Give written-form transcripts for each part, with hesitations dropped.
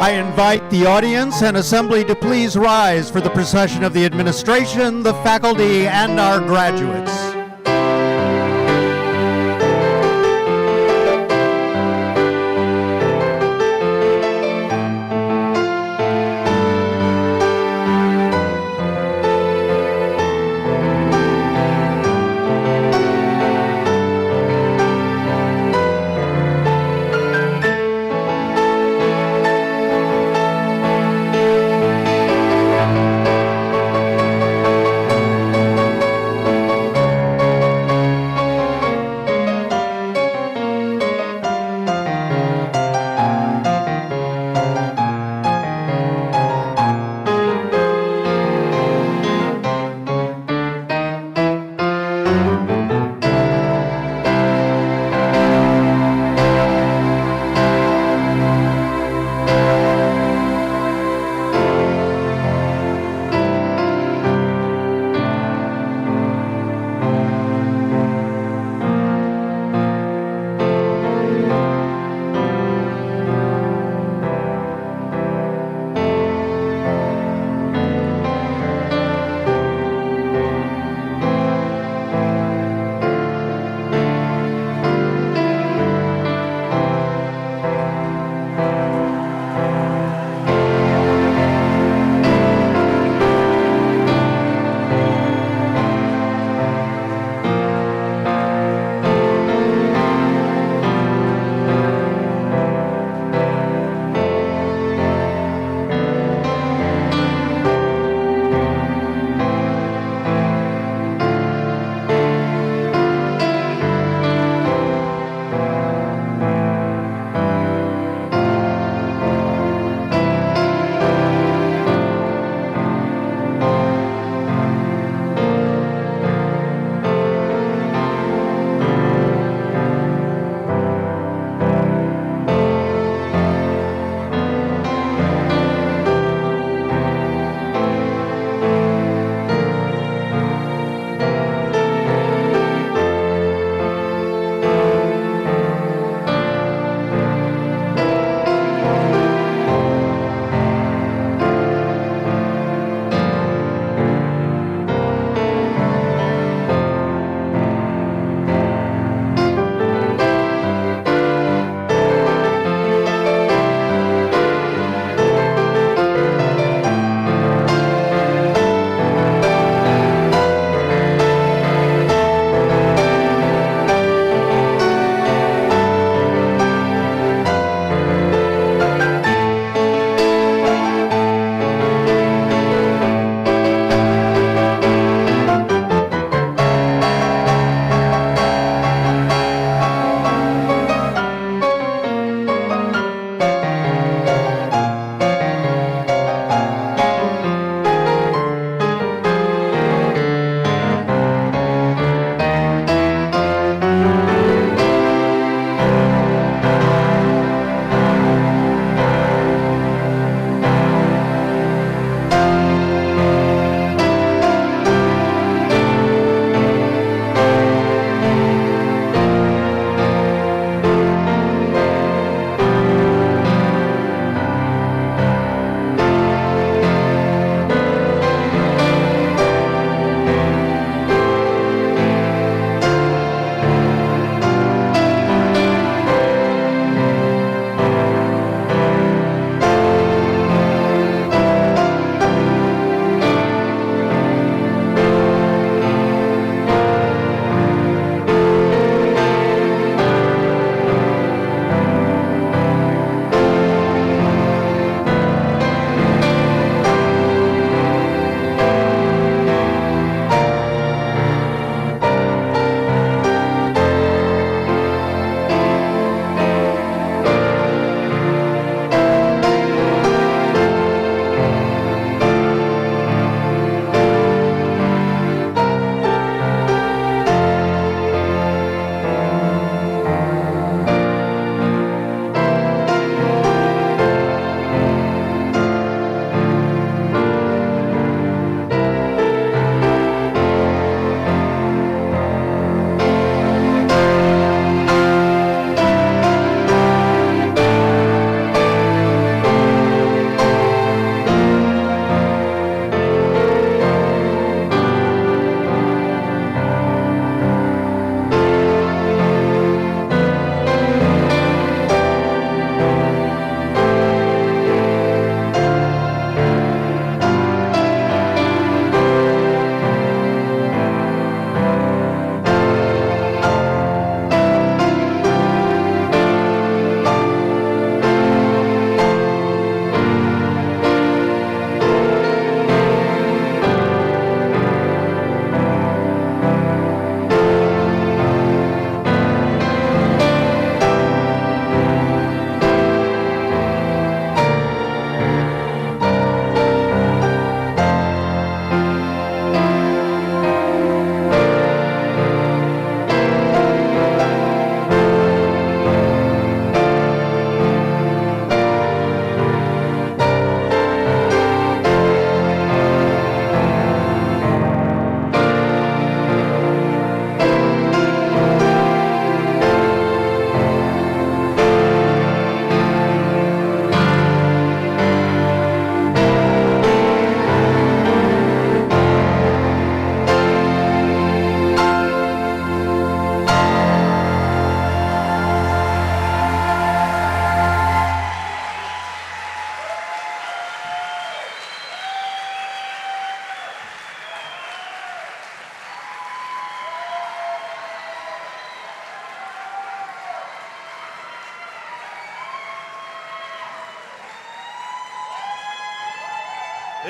I invite the audience and assembly to please rise for the procession of the administration, the faculty, and our graduates.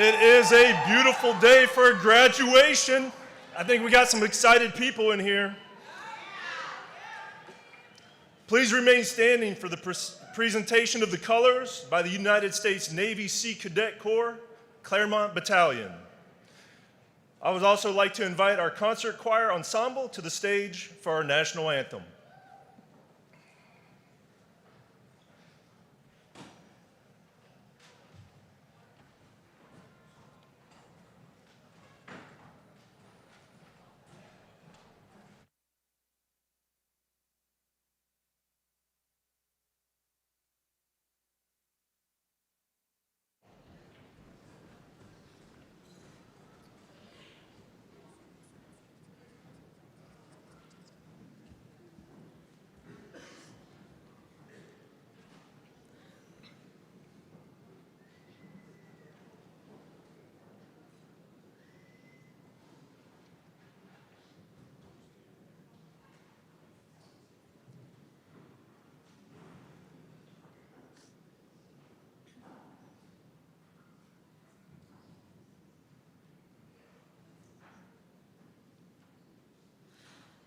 It is a beautiful day for graduation. I think we got some excited people in here. Please remain standing for the presentation of the colors by the United States Navy Sea Cadet Corps, Claremont Battalion. I would also like to invite our concert choir ensemble to the stage for our national anthem.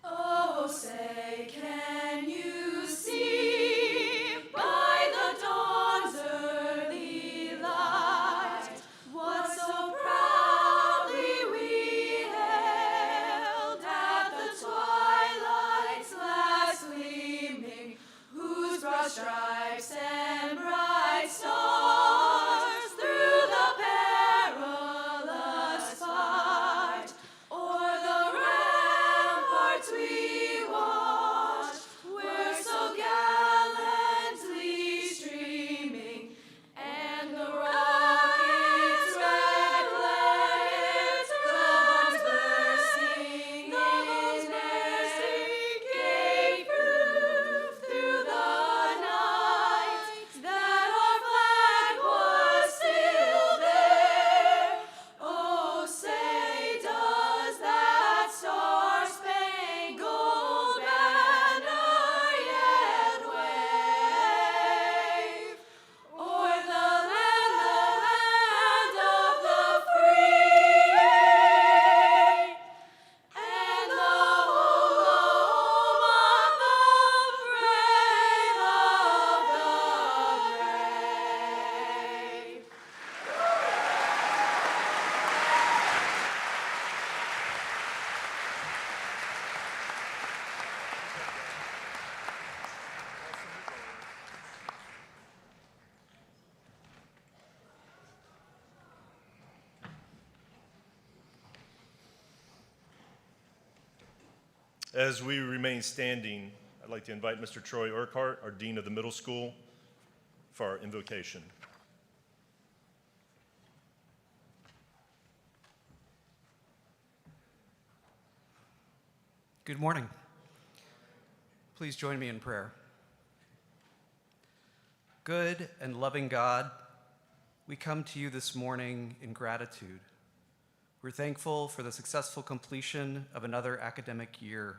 Oh, say, can you see by the dawn's early light what so proudly we hailed at the twilight's last gleaming, whose broad stripes and bright stars through the perilous fight o'er the ramparts we watched were so gallantly streaming, and the rockets' red flares, the bombs bursting, gave proof through the night that our flag was still there. Oh, say, does that star-spangled banner yet wave o'er the land of the free, and the home of the brave of the brave? As we remain standing, I'd like to invite Mr. Troy Urquhart, our Dean of the Middle School, for our invocation. Good morning. Please join me in prayer. Good and loving God, we come to you this morning in gratitude. We're thankful for the successful completion of another academic year.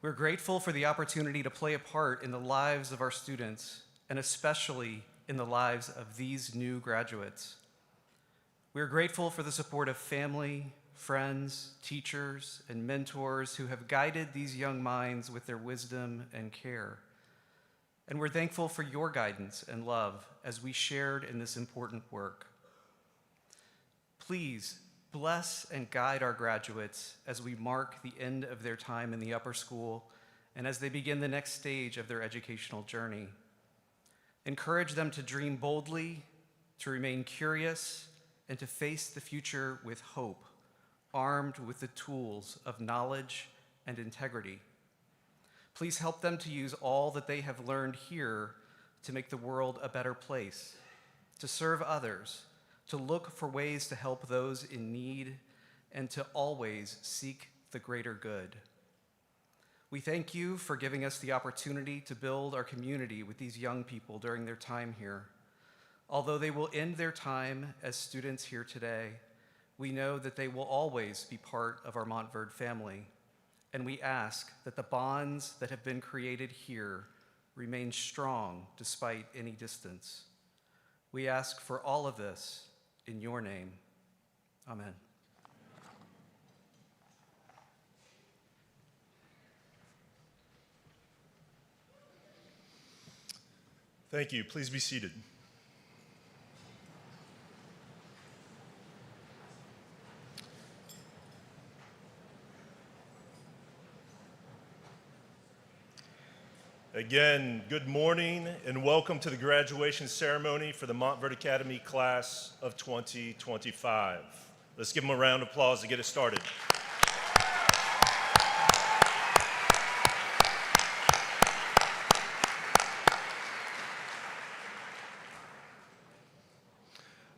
We're grateful for the opportunity to play a part in the lives of our students, and especially in the lives of these new graduates. We're grateful for the support of family, friends, teachers, and mentors who have guided these young minds with their wisdom and care. And we're thankful for your guidance and love as we shared in this important work. Please bless and guide our graduates as we mark the end of their time in the upper school and as they begin the next stage of their educational journey. Encourage them to dream boldly, to remain curious, and to face the future with hope, armed with the tools of knowledge and integrity. Please help them to use all that they have learned here to make the world a better place, to serve others, to look for ways to help those in need, and to always seek the greater good. We thank you for giving us the opportunity to build our community with these young people during their time here. Although they will end their time as students here today, we know that they will always be part of our Montverde family, and we ask that the bonds that have been created here remain strong despite any distance. We ask for all of this in your name. Amen. Thank you. Please be seated. Again, good morning and welcome to the graduation ceremony for the Montverde Academy class of 2025. Let's give them a round of applause to get us started.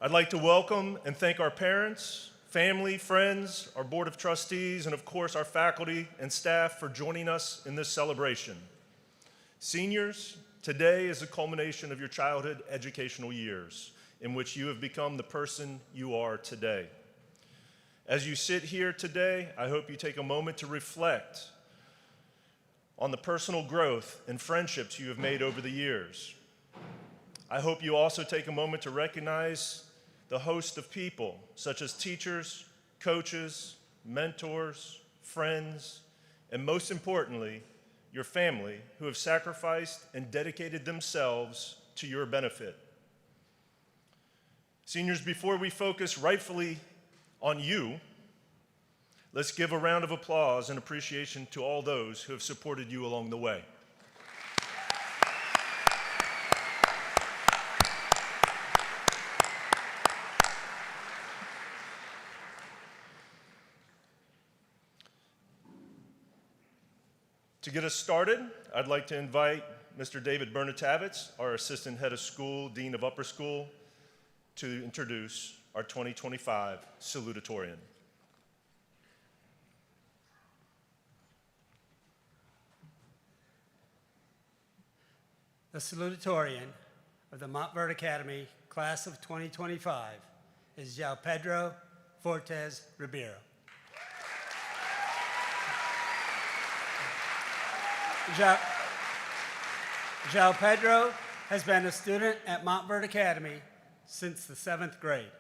I'd like to welcome and thank our parents, family, friends, our board of trustees, and of course our faculty and staff for joining us in this celebration. Seniors, today is the culmination of your childhood educational years in which you have become the person you are today. As you sit here today, I hope you take a moment to reflect on the personal growth and friendships you have made over the years. I hope you also take a moment to recognize the host of people, such as teachers, coaches, mentors, friends, and most importantly, your family, who have sacrificed and dedicated themselves to your benefit. Seniors, before we focus rightfully on you, let's give a round of applause and appreciation to all those who have supported you along the way. To get us started, I'd like to invite Mr. David Bernatavitz, our Assistant Head of School, Dean of Upper School, to introduce our 2025 Salutatorian. The Salutatorian of the Montverde Academy class of 2025 is João Pedro Fortes Ribeiro. João Pedro has been a student at Montverde Academy since the 7th grade.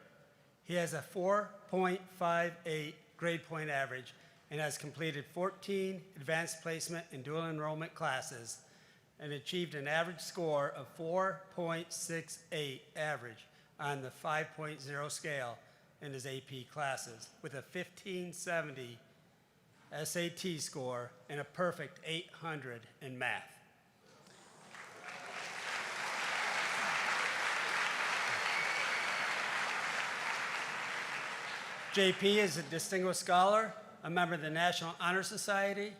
He has a 4.58 grade point average and has completed 14 advanced placement and dual enrollment classes and achieved an average score of 4.68 average on the 5.0 scale in his AP classes with a 1570 SAT score and a perfect 800 in math. JP is a distinguished scholar, a member of the National Honor Society,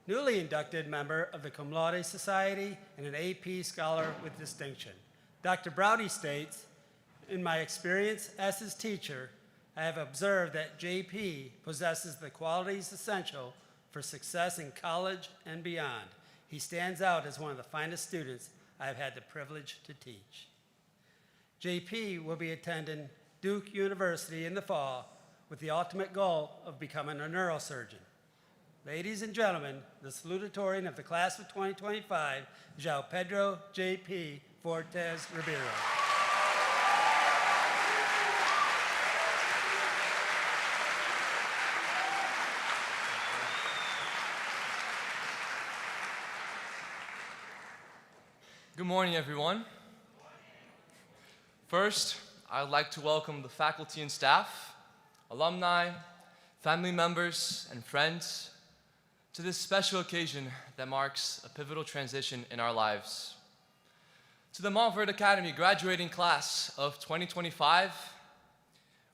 newly inducted member of the Cum Laude Society, and an AP scholar with distinction. Dr. Browdy states, in my experience as his teacher, I have observed that JP possesses the qualities essential for success in college and beyond. He stands out as one of the finest students I have had the privilege to teach. JP will be attending Duke University in the fall with the ultimate goal of becoming a neurosurgeon. Ladies and gentlemen, the salutatorian of the class of 2025, João Pedro J.P. Fortes Ribeiro. Good morning, everyone. First, I'd like to welcome the faculty and staff, alumni, family members, and friends to this special occasion that marks a pivotal transition in our lives. To the Montverde Academy graduating class of 2025,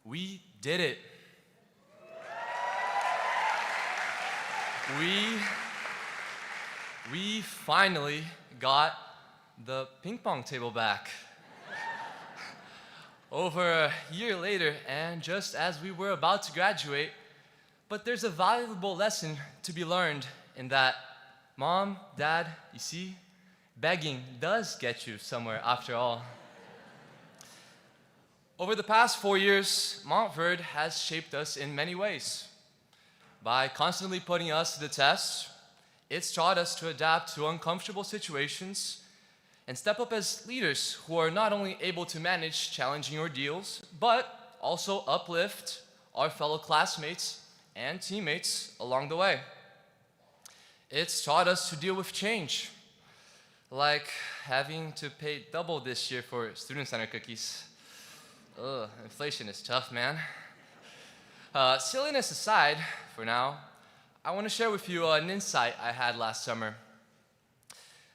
we did it. We finally got the ping pong table back. Over a year later, and just as we were about to graduate, but there's a valuable lesson to be learned in that, Mom, Dad, you see, begging does get you somewhere after all. Over the past 4 years, Montverde has shaped us in many ways. By constantly putting us to the test, it's taught us to adapt to uncomfortable situations and step up as leaders who are not only able to manage challenging ordeals, but also uplift our fellow classmates and teammates along the way. It's taught us to deal with change, like having to pay double this year for student center cookies. Ugh, inflation is tough, man. Silliness aside, for now, I want to share with you an insight I had last summer.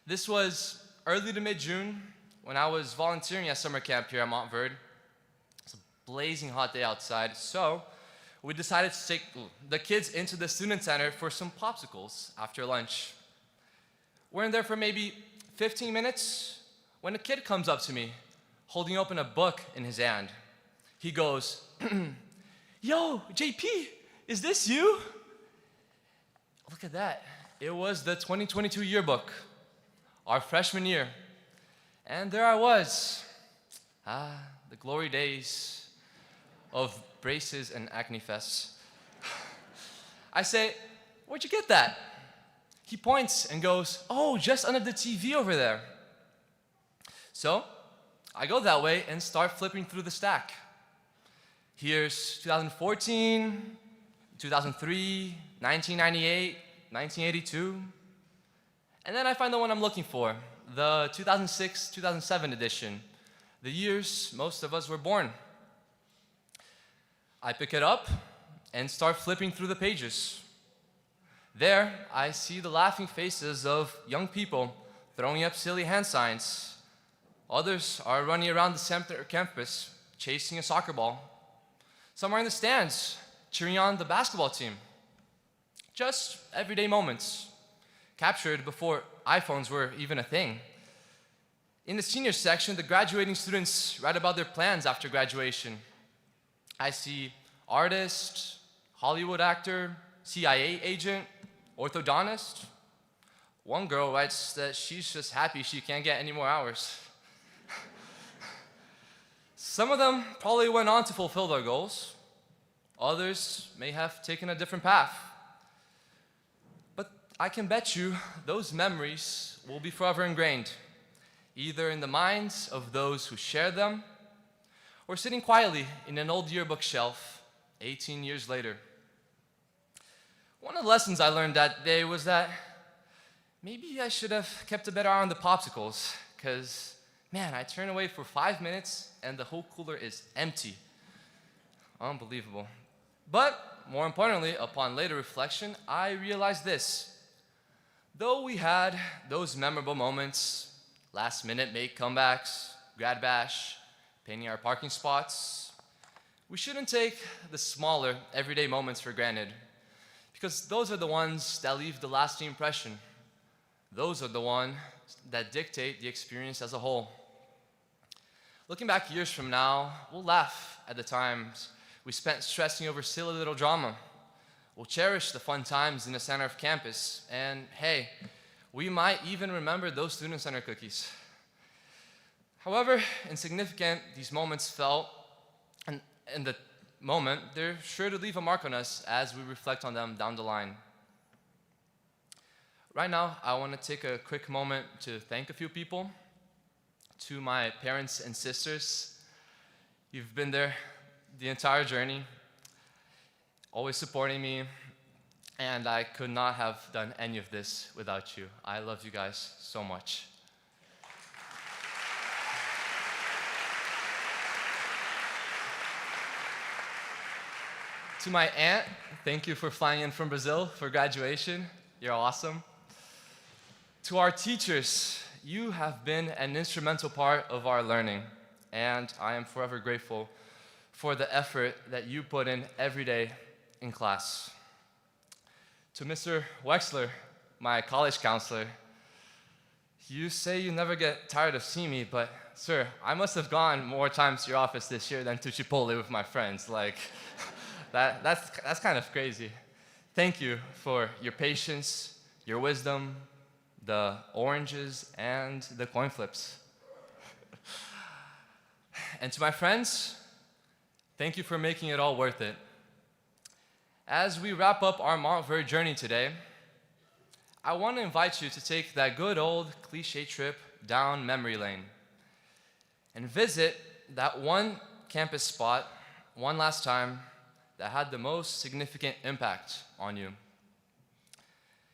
This was early to mid-June when I was volunteering at summer camp here at Montverde. It's a blazing hot day outside, so we decided to take the kids into the student center for some popsicles after lunch. We're in there for maybe 15 minutes when a kid comes up to me, holding open a book in his hand. He goes, "Yo, JP, is this you?" Look at that. It was the 2022 yearbook, our freshman year. And there I was. The glory days of braces and acne fests. I say, "Where'd you get that?" He points and goes, "Oh, just under the TV over there." So I go that way and start flipping through the stack. Here's 2014, 2003, 1998, 1982. And then I find the one I'm looking for, the 2006-2007 edition, the years most of us were born. I pick it up and start flipping through the pages. There, I see the laughing faces of young people throwing up silly hand signs. Others are running around the center campus, chasing a soccer ball. Some are in the stands, cheering on the basketball team. Just everyday moments, captured before iPhones were even a thing. In the senior section, the graduating students write about their plans after graduation. I see artist, Hollywood actor, CIA agent, orthodontist. One girl writes that she's just happy she can't get any more hours. Some of them probably went on to fulfill their goals. Others may have taken a different path. But I can bet you those memories will be forever ingrained, either in the minds of those who share them or sitting quietly in an old yearbook shelf 18 years later. One of the lessons I learned that day was that maybe I should have kept a better eye on the popsicles, because, man, I turn away for 5 minutes and the whole cooler is empty. Unbelievable. But, more importantly, upon later reflection, I realized this. Though we had those memorable moments, last-minute make comebacks, grad bash, painting our parking spots, we shouldn't take the smaller, everyday moments for granted, because those are the ones that leave the lasting impression. Those are the ones that dictate the experience as a whole. Looking back years from now, we'll laugh at the times we spent stressing over silly little drama. We'll cherish the fun times in the center of campus, and hey, we might even remember those student center cookies. However insignificant these moments felt, and in the moment, they're sure to leave a mark on us as we reflect on them down the line. Right now, I want to take a quick moment to thank a few people. To my parents and sisters, you've been there the entire journey, always supporting me, and I could not have done any of this without you. I love you guys so much. To my aunt, thank you for flying in from Brazil for graduation. You're awesome. To our teachers, you have been an instrumental part of our learning, and I am forever grateful for the effort that you put in every day in class. To Mr. Wexler, my college counselor, you say you never get tired of seeing me, but sir, I must have gone more times to your office this year than to Chipotle with my friends. Like, that's kind of crazy. Thank you for your patience, your wisdom, the oranges, and the coin flips. And to my friends, thank you for making it all worth it. As we wrap up our Montverde journey today, I want to invite you to take that good old cliche trip down memory lane and visit that one campus spot one last time that had the most significant impact on you?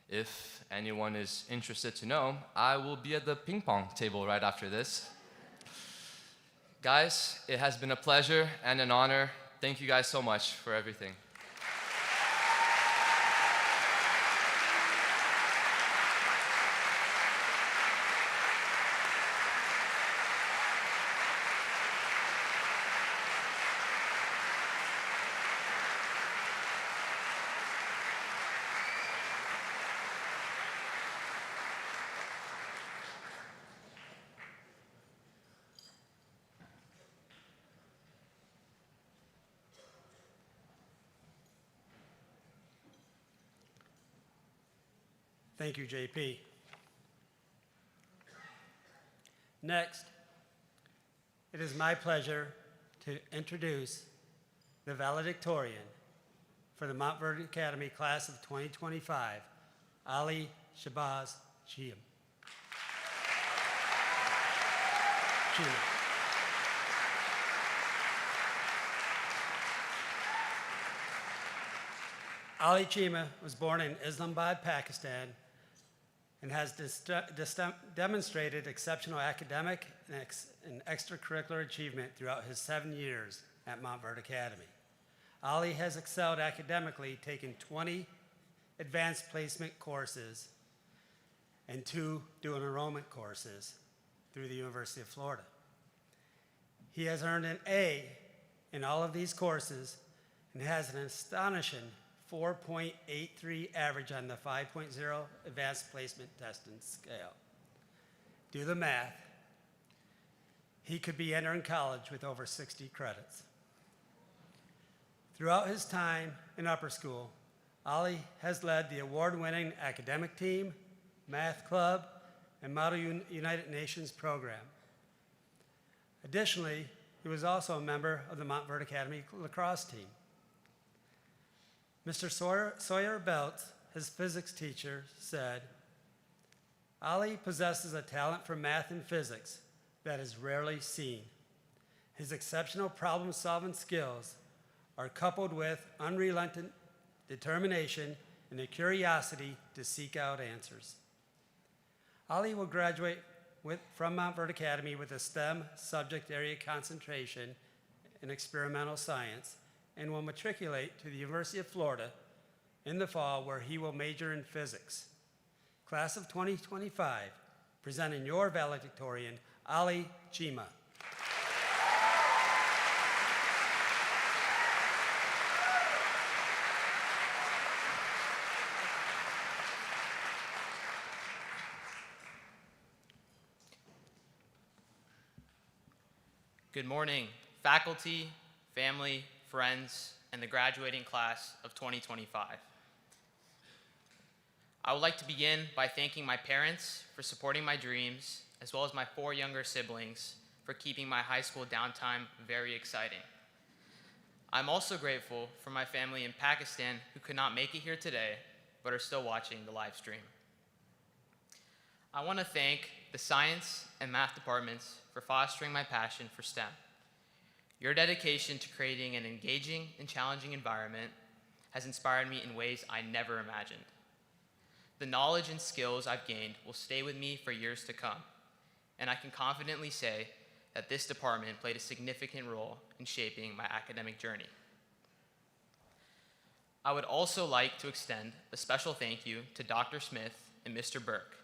If anyone is interested to know, I will be at the ping pong table right after this. Guys, it has been a pleasure and an honor. Thank you guys so much for everything. Thank you, JP. Next, it is my pleasure to introduce the valedictorian for the Montverde Academy class of 2025, Ali Shabazz Chiem. Ali Chima was born in Islamabad, Pakistan, and has demonstrated exceptional academic and extracurricular achievement throughout his 7 years at Montverde Academy. Ali has excelled academically, taking 20 advanced placement courses and 2 dual enrollment courses through the University of Florida. He has earned an A in all of these courses and has an astonishing 4.83 average on the 5.0 advanced placement testing scale. Do the math. He could be entering college with over 60 credits. Throughout his time in upper school, Ali has led the award-winning academic team, math club, and Model United Nations program. Additionally, he was also a member of the Montverde Academy lacrosse team. Mr. Sawyer Belt, his physics teacher, said, Ali possesses a talent for math and physics that is rarely seen. His exceptional problem-solving skills are coupled with unrelenting determination and a curiosity to seek out answers. Ali will graduate from Montverde Academy with a STEM subject area concentration in experimental science and will matriculate to the University of Florida in the fall, where he will major in physics. Class of 2025, presenting your valedictorian, Ali Chima. Good morning, faculty, family, friends, and the graduating class of 2025. I would like to begin by thanking my parents for supporting my dreams, as well as my 4 younger siblings for keeping my high school downtime very exciting. I'm also grateful for my family in Pakistan who could not make it here today, but are still watching the live stream. I want to thank the science and math departments for fostering my passion for STEM. Your dedication to creating an engaging and challenging environment has inspired me in ways I never imagined. The knowledge and skills I've gained will stay with me for years to come, and I can confidently say that this department played a significant role in shaping my academic journey. I would also like to extend a special thank you to Dr. Smith and Mr. Burke.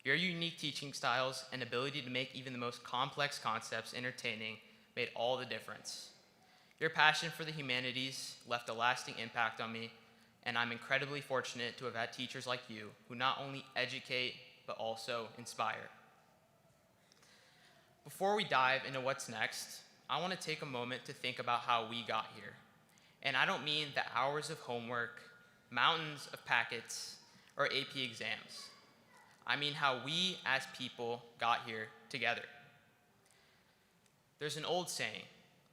Your unique teaching styles and ability to make even the most complex concepts entertaining made all the difference. Your passion for the humanities left a lasting impact on me, and I'm incredibly fortunate to have had teachers like you who not only educate, but also inspire. Before we dive into what's next, I want to take a moment to think about how we got here. And I don't mean the hours of homework, mountains of packets, or AP exams. I mean how we as people got here together. There's an old saying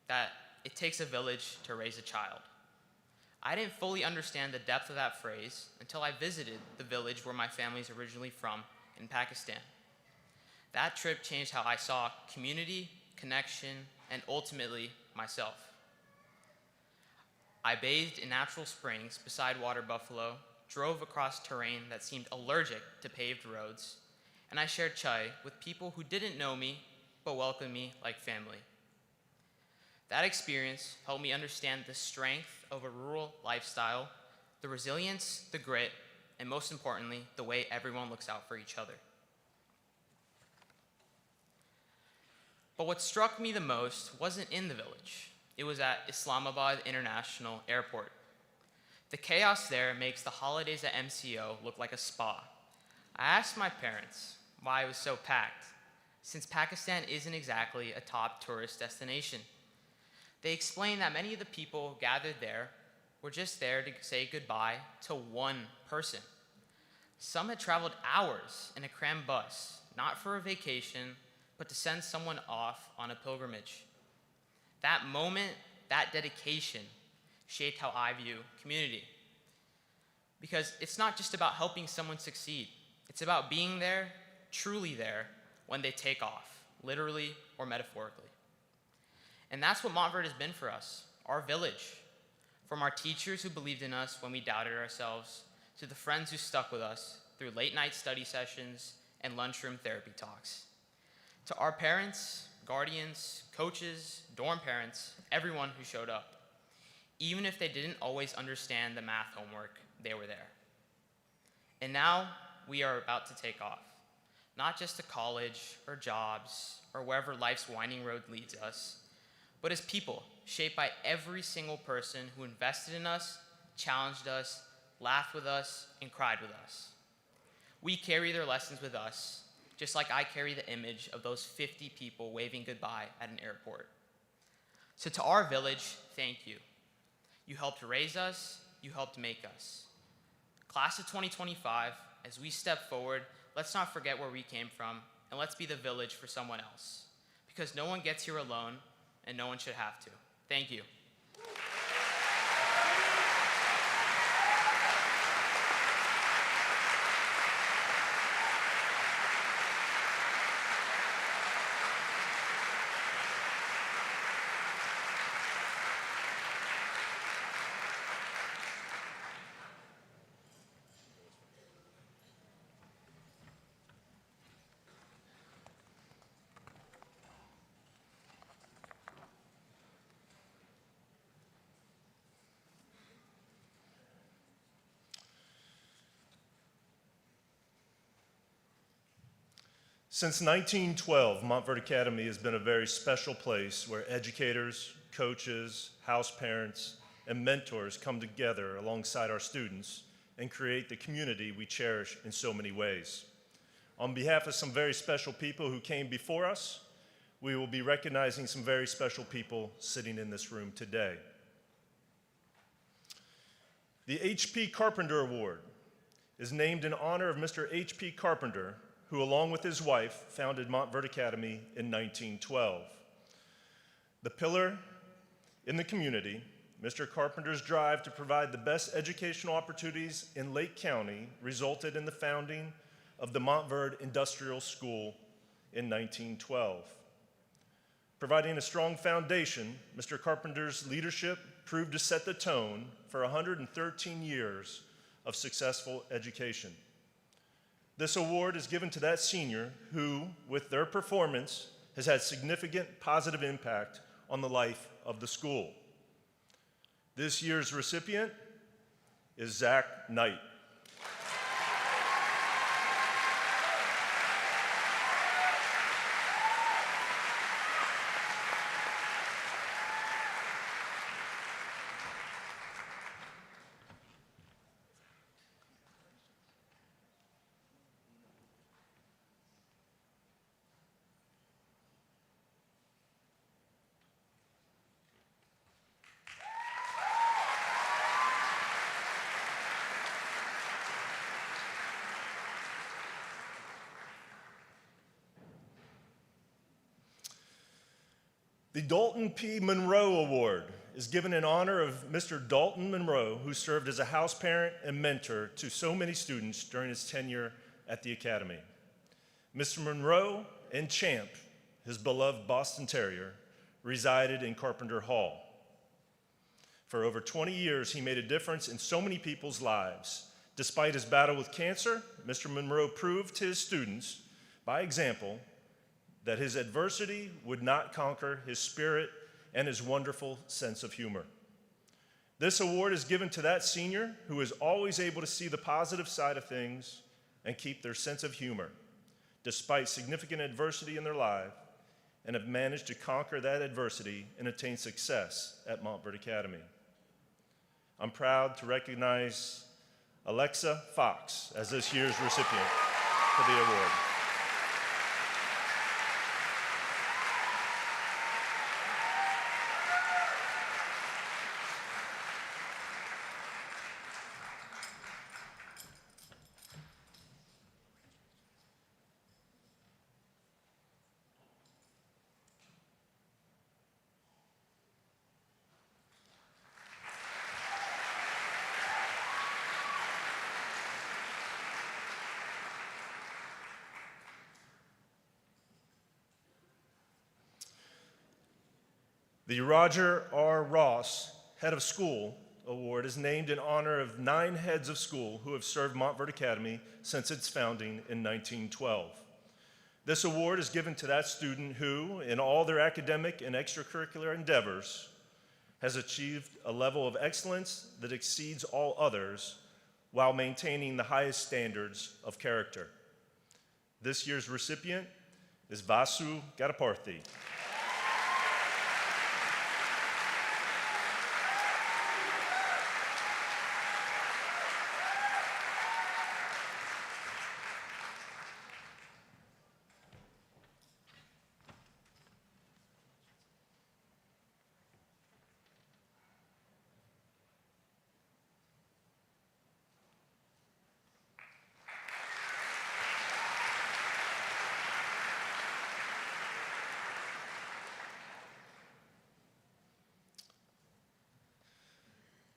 that it takes a village to raise a child. I didn't fully understand the depth of that phrase until I visited the village where my family's originally from in Pakistan. That trip changed how I saw community, connection, and ultimately myself. I bathed in natural springs beside water buffalo, drove across terrain that seemed allergic to paved roads, and I shared chai with people who didn't know me but welcomed me like family. That experience helped me understand the strength of a rural lifestyle, the resilience, the grit, and most importantly, the way everyone looks out for each other. But what struck me the most wasn't in the village. It was at Islamabad International Airport. The chaos there makes the holidays at MCO look like a spa. I asked my parents why it was so packed, since Pakistan isn't exactly a top tourist destination. They explained that many of the people gathered there were just there to say goodbye to one person. Some had traveled hours in a crammed bus, not for a vacation, but to send someone off on a pilgrimage. That moment, that dedication, shaped how I view community. Because it's not just about helping someone succeed. It's about being there, truly there, when they take off, literally or metaphorically. And that's what Montverde has been for us, our village. From our teachers who believed in us when we doubted ourselves, to the friends who stuck with us through late night study sessions and lunchroom therapy talks. To our parents, guardians, coaches, dorm parents, everyone who showed up. Even if they didn't always understand the math homework, they were there. And now we are about to take off, not just to college or jobs or wherever life's winding road leads us, but as people shaped by every single person who invested in us, challenged us, laughed with us, and cried with us. We carry their lessons with us, just like I carry the image of those 50 people waving goodbye at an airport. So to our village, thank you. You helped raise us, you helped make us. Class of 2025, as we step forward, let's not forget where we came from, and let's be the village for someone else. Because no one gets here alone, and no one should have to. Thank you. Since 1912, Montverde Academy has been a very special place where educators, coaches, house parents, and mentors come together alongside our students and create the community we cherish in so many ways. On behalf of some very special people who came before us, we will be recognizing some very special people sitting in this room today. The H.P. Carpenter Award is named in honor of Mr. H.P. Carpenter, who, along with his wife, founded Montverde Academy in 1912. The pillar in the community, Mr. Carpenter's drive to provide the best educational opportunities in Lake County resulted in the founding of the Montverde Industrial School in 1912. Providing a strong foundation, Mr. Carpenter's leadership proved to set the tone for 113 years of successful education. This award is given to that senior who, with their performance, has had significant positive impact on the life of the school. This year's recipient is Zach Knight. The Dalton P. Monroe Award is given in honor of Mr. Dalton Monroe, who served as a house parent and mentor to so many students during his tenure at the Academy. Mr. Monroe and Champ, his beloved Boston Terrier, resided in Carpenter Hall. For over 20 years, he made a difference in so many people's lives. Despite his battle with cancer, Mr. Monroe proved to his students, by example, that his adversity would not conquer his spirit and his wonderful sense of humor. This award is given to that senior who is always able to see the positive side of things and keep their sense of humor, despite significant adversity in their life, and have managed to conquer that adversity and attain success at Montverde Academy. I'm proud to recognize Alexa Fox as this year's recipient for the award. The Roger R. Ross Head of School Award is named in honor of 9 heads of school who have served Montverde Academy since its founding in 1912. This award is given to that student who, in all their academic and extracurricular endeavors, has achieved a level of excellence that exceeds all others while maintaining the highest standards of character. This year's recipient is Vasu Gadaparthi.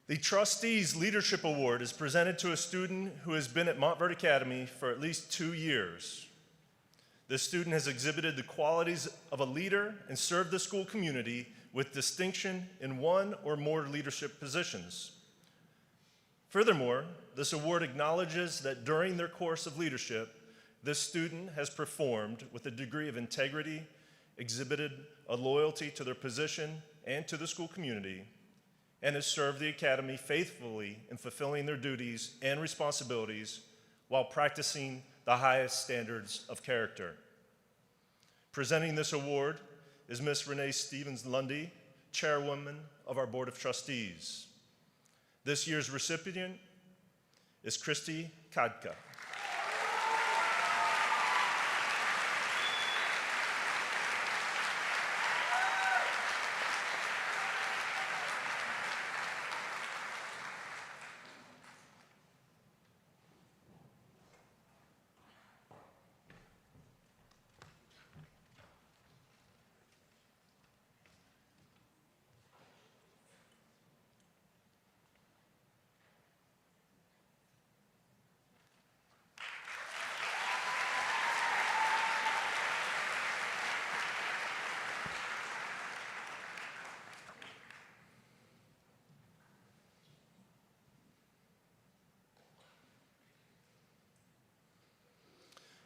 The Trustees Leadership Award is presented to a student who has been at Montverde Academy for at least 2 years. This student has exhibited the qualities of a leader and served the school community with distinction in 1 or more leadership positions. Furthermore, this award acknowledges that during their course of leadership, this student has performed with a degree of integrity, exhibited a loyalty to their position and to the school community, and has served the Academy faithfully in fulfilling their duties and responsibilities while practicing the highest standards of character. Presenting this award is Ms. Renee Stevens-Lundy, Chairwoman of our Board of Trustees. This year's recipient is Christy Kadka.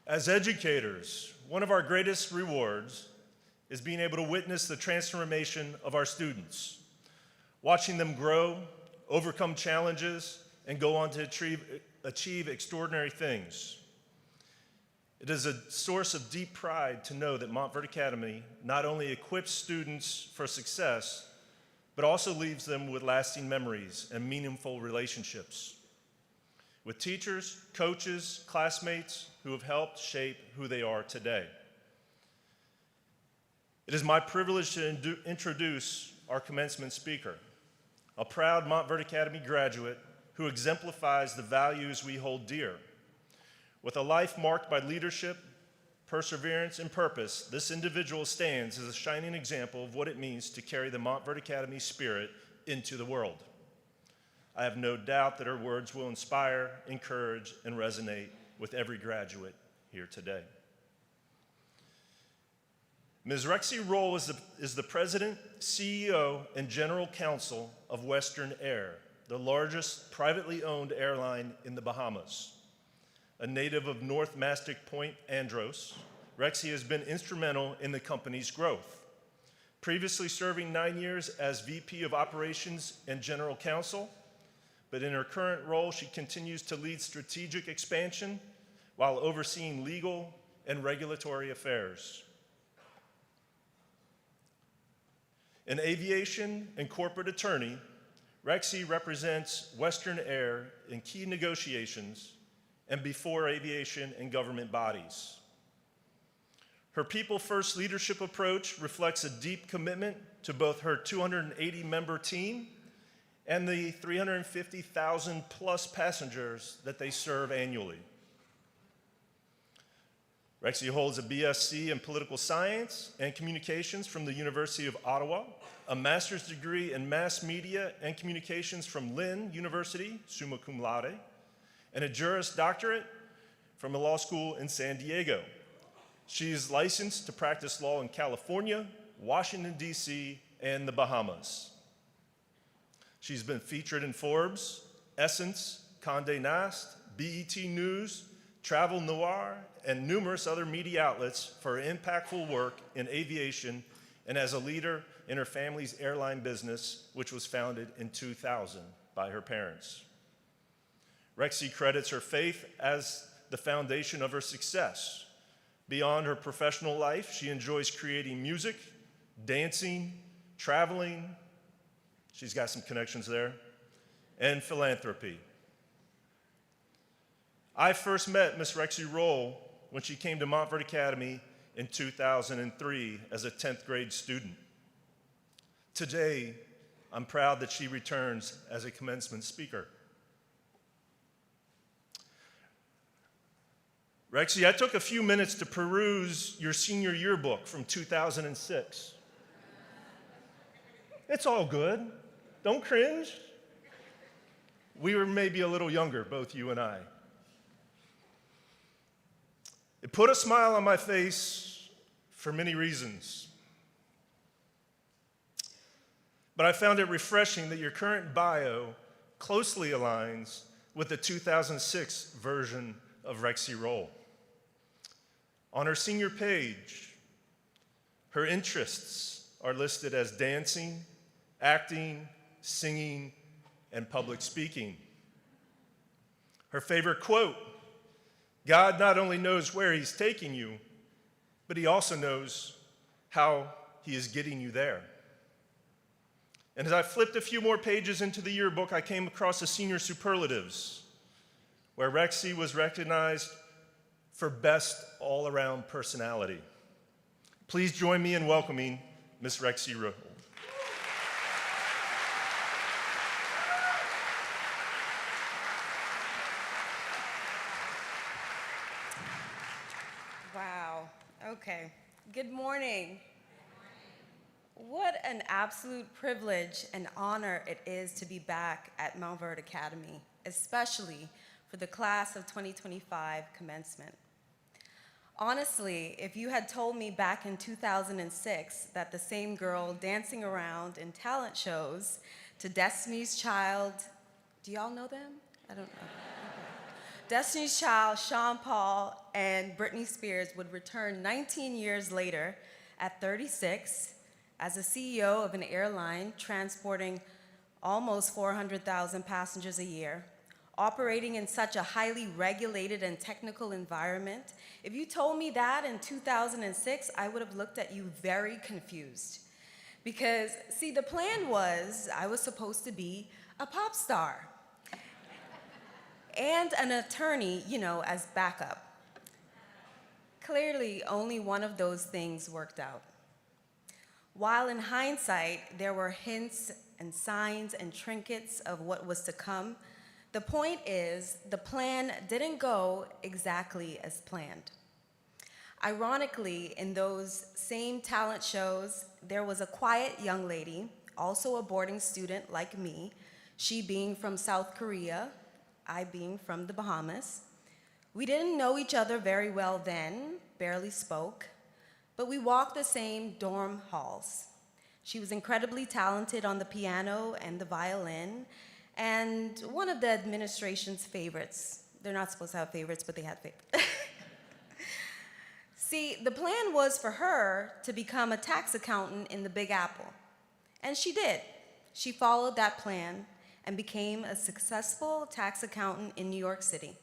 As educators, one of our greatest rewards is being able to witness the transformation of our students, watching them grow, overcome challenges, and go on to achieve extraordinary things. It is a source of deep pride to know that Montverde Academy not only equips students for success, but also leaves them with lasting memories and meaningful relationships with teachers, coaches, classmates who have helped shape who they are today. It is my privilege to introduce our commencement speaker, a proud Montverde Academy graduate who exemplifies the values we hold dear. With a life marked by leadership, perseverance, and purpose, this individual stands as a shining example of what it means to carry the Montverde Academy spirit into the world. I have no doubt that her words will inspire, encourage, and resonate with every graduate here today. Ms. Rexy Roll is the president, CEO, and general counsel of Western Air, the largest privately owned airline in the Bahamas. A native of North Mastic Point, Andros, Rexy has been instrumental in the company's growth. Previously serving 9 years as VP of Operations and General Counsel, but in her current role, she continues to lead strategic expansion while overseeing legal and regulatory affairs. An aviation and corporate attorney, Rexy represents Western Air in key negotiations and before aviation and government bodies. Her people-first leadership approach reflects a deep commitment to both her 280-member team and the 350,000 plus passengers that they serve annually. Rexy holds a BSc in political science and communications from the University of Ottawa, a master's degree in mass media and communications from Lynn University, summa cum laude, and a Juris Doctorate from a law school in San Diego. She is licensed to practice law in California, Washington, D.C., and the Bahamas. She's been featured in Forbes, Essence, Condé Nast, BET News, Travel Noir, and numerous other media outlets for her impactful work in aviation and as a leader in her family's airline business, which was founded in 2000 by her parents. Rexy credits her faith as the foundation of her success. Beyond her professional life, she enjoys creating music, dancing, traveling, she's got some connections there, and philanthropy. I first met Miss Rexy Roll when she came to Montfort Academy in 2003 as a 10th grade student. Today, I'm proud that she returns as a commencement speaker. Rexy, I took a few minutes to peruse your senior yearbook from 2006. It's all good. Don't cringe. We were maybe a little younger, both you and I. It put a smile on my face for many reasons. But I found it refreshing that your current bio closely aligns with the 2006 version of Rexy Roll. On her senior page, her interests are listed as dancing, acting, singing, and public speaking. Her favorite quote, God not only knows where he's taking you, but he also knows how he is getting you there. And as I flipped a few more pages into the yearbook, I came across the senior superlatives, where Rexy was recognized for best all-around personality. Please join me in welcoming Miss Rexy Roll. Wow. Okay. Good morning. What an absolute privilege and honor it is to be back at Montfort Academy, especially for the class of 2025 commencement. Honestly, if you had told me back in 2006 that the same girl dancing around in talent shows to Destiny's Child, do y'all know them? I don't know. Okay. Destiny's Child, Sean Paul, and Britney Spears would return 19 years later at 36 as a CEO of an airline transporting almost 400,000 passengers a year, operating in such a highly regulated and technical environment, if you told me that in 2006, I would have looked at you very confused. Because, see, the plan was I was supposed to be a pop star and an attorney, as backup. Clearly, only one of those things worked out. While in hindsight, there were hints and signs and trinkets of what was to come, the point is, the plan didn't go exactly as planned. Ironically, in those same talent shows, there was a quiet young lady, also a boarding student like me, she being from South Korea, I being from the Bahamas. We didn't know each other very well then, barely spoke, but we walked the same dorm halls. She was incredibly talented on the piano and the violin, and one of the administration's favorites. They're not supposed to have favorites, but they had favorites. See, the plan was for her to become a tax accountant in the Big Apple, and she did. She followed that plan and became a successful tax accountant in New York City.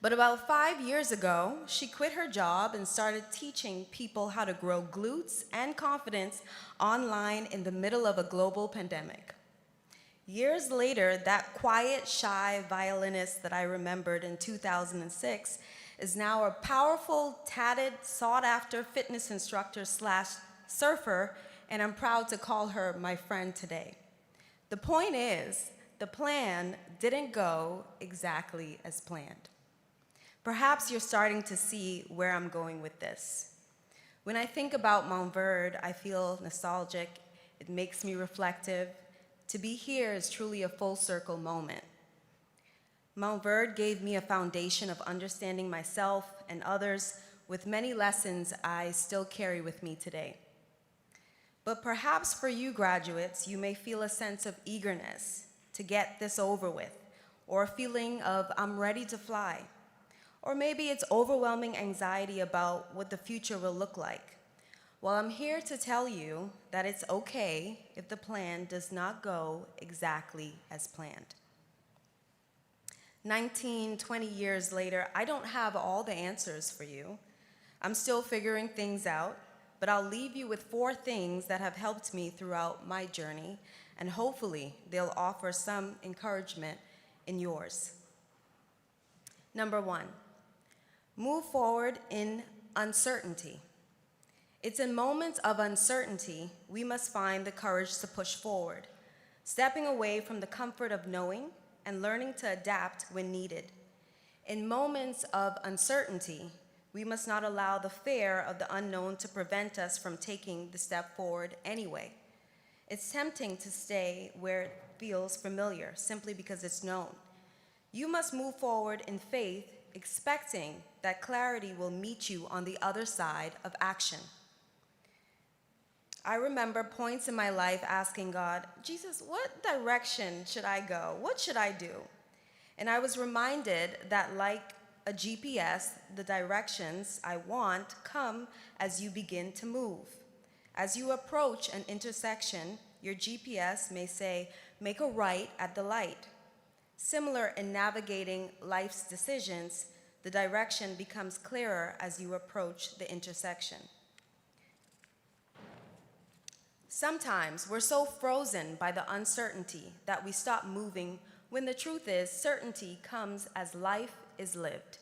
But about 5 years ago, she quit her job and started teaching people how to grow glutes and confidence online in the middle of a global pandemic. Years later, that quiet, shy violinist that I remembered in 2006 is now a powerful, tatted, sought-after fitness instructor / surfer, and I'm proud to call her my friend today. The point is, the plan didn't go exactly as planned. Perhaps you're starting to see where I'm going with this. When I think about Montverde, I feel nostalgic. It makes me reflective. To be here is truly a full circle moment. Montverde gave me a foundation of understanding myself and others with many lessons I still carry with me today. But perhaps for you graduates, you may feel a sense of eagerness to get this over with, or a feeling of I'm ready to fly. Or maybe it's overwhelming anxiety about what the future will look like. Well, I'm here to tell you that it's okay if the plan does not go exactly as planned. 19, 20 years later, I don't have all the answers for you. I'm still figuring things out, but I'll leave you with 4 things that have helped me throughout my journey, and hopefully they'll offer some encouragement in yours. Number 1, move forward in uncertainty. It's in moments of uncertainty we must find the courage to push forward, stepping away from the comfort of knowing and learning to adapt when needed. In moments of uncertainty, we must not allow the fear of the unknown to prevent us from taking the step forward anyway. It's tempting to stay where it feels familiar simply because it's known. You must move forward in faith, expecting that clarity will meet you on the other side of action. I remember points in my life asking God, Jesus, what direction should I go? What should I do? And I was reminded that like a GPS, the directions I want come as you begin to move. As you approach an intersection, your GPS may say, make a right at the light. Similar in navigating life's decisions, the direction becomes clearer as you approach the intersection. Sometimes we're so frozen by the uncertainty that we stop moving, when the truth is certainty comes as life is lived.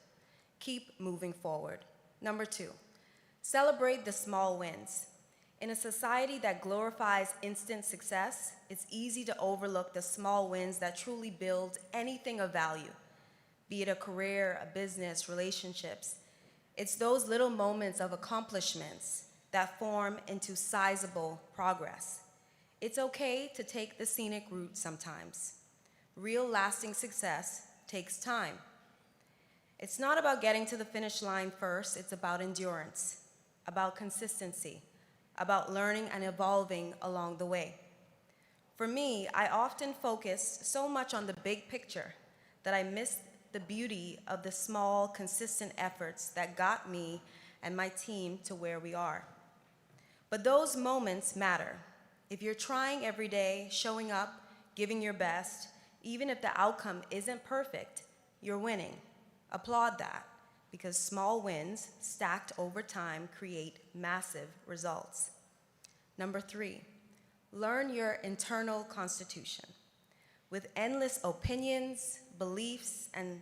Keep moving forward. Number 2, celebrate the small wins. In a society that glorifies instant success, it's easy to overlook the small wins that truly build anything of value, be it a career, a business, relationships. It's those little moments of accomplishments that form into sizable progress. It's okay to take the scenic route sometimes. Real lasting success takes time. It's not about getting to the finish line first, it's about endurance, about consistency, about learning and evolving along the way. For me, I often focus so much on the big picture that I miss the beauty of the small, consistent efforts that got me and my team to where we are. But those moments matter. If you're trying every day, showing up, giving your best, even if the outcome isn't perfect, you're winning. Applaud that, because small wins stacked over time create massive results. Number 3, learn your internal constitution. With endless opinions, beliefs, and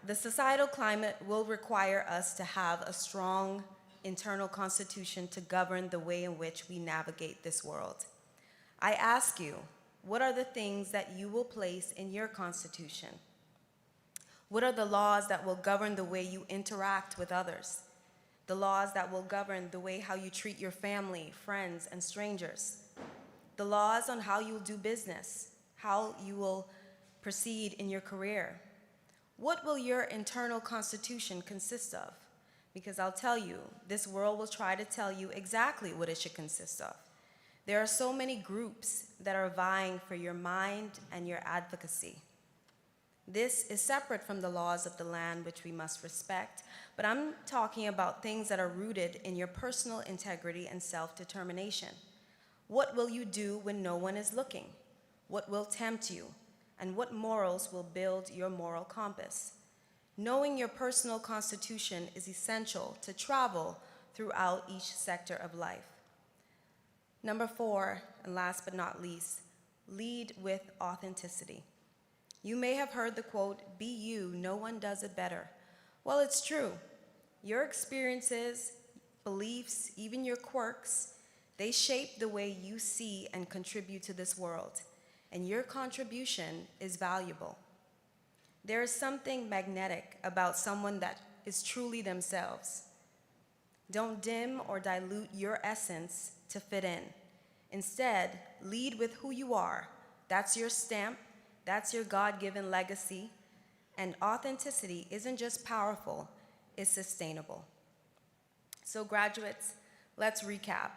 the societal climate will require us to have a strong internal constitution to govern the way in which we navigate this world. I ask you, what are the things that you will place in your constitution? What are the laws that will govern the way you interact with others? The laws that will govern the way how you treat your family, friends, and strangers? The laws on how you'll do business, how you will proceed in your career? What will your internal constitution consist of? Because I'll tell you, this world will try to tell you exactly what it should consist of. There are so many groups that are vying for your mind and your advocacy. This is separate from the laws of the land, which we must respect, but I'm talking about things that are rooted in your personal integrity and self-determination. What will you do when no one is looking? What will tempt you? And what morals will build your moral compass? Knowing your personal constitution is essential to travel throughout each sector of life. Number 4, and last but not least, lead with authenticity. You may have heard the quote, "Be you, no one does it better." Well, it's true. Your experiences, beliefs, even your quirks, they shape the way you see and contribute to this world, and your contribution is valuable. There is something magnetic about someone that is truly themselves. Don't dim or dilute your essence to fit in. Instead, lead with who you are. That's your stamp, that's your God-given legacy, and authenticity isn't just powerful, it's sustainable. So graduates, let's recap.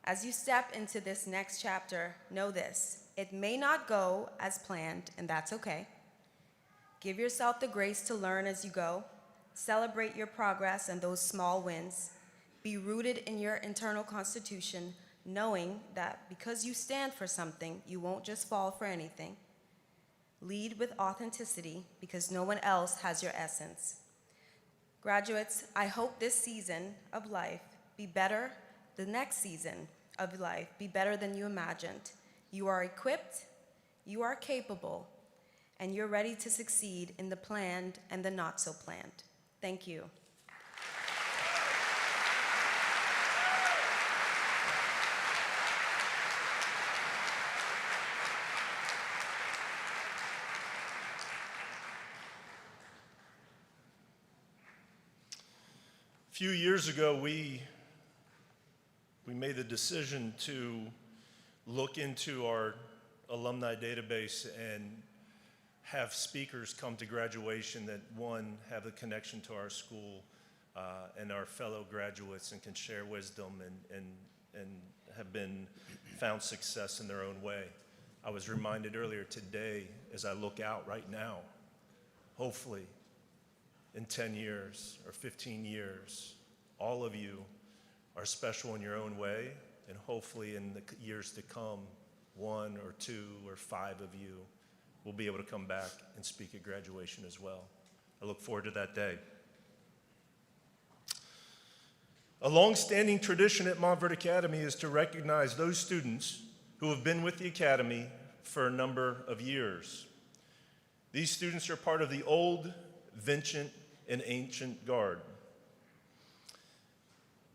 As you step into this next chapter, know this: it may not go as planned, and that's okay. Give yourself the grace to learn as you go. Celebrate your progress and those small wins. Be rooted in your internal constitution, knowing that because you stand for something, you won't just fall for anything. Lead with authenticity because no one else has your essence. Graduates, I hope this season of life be better, the next season of life be better than you imagined. You are equipped, you are capable, and you're ready to succeed in the planned and the not so planned. Thank you. A few years ago, we made the decision to look into our alumni database and have speakers come to graduation that, one, have a connection to our school and our fellow graduates and can share wisdom and have been found success in their own way. I was reminded earlier today, as I look out right now, hopefully in 10 years or 15 years, all of you are special in your own way, and hopefully in the years to come, 1 or 2 or 5 of you will be able to come back and speak at graduation as well. I look forward to that day. A long-standing tradition at Montverde Academy is to recognize those students who have been with the Academy for a number of years. These students are part of the old, Vincent, and ancient guard.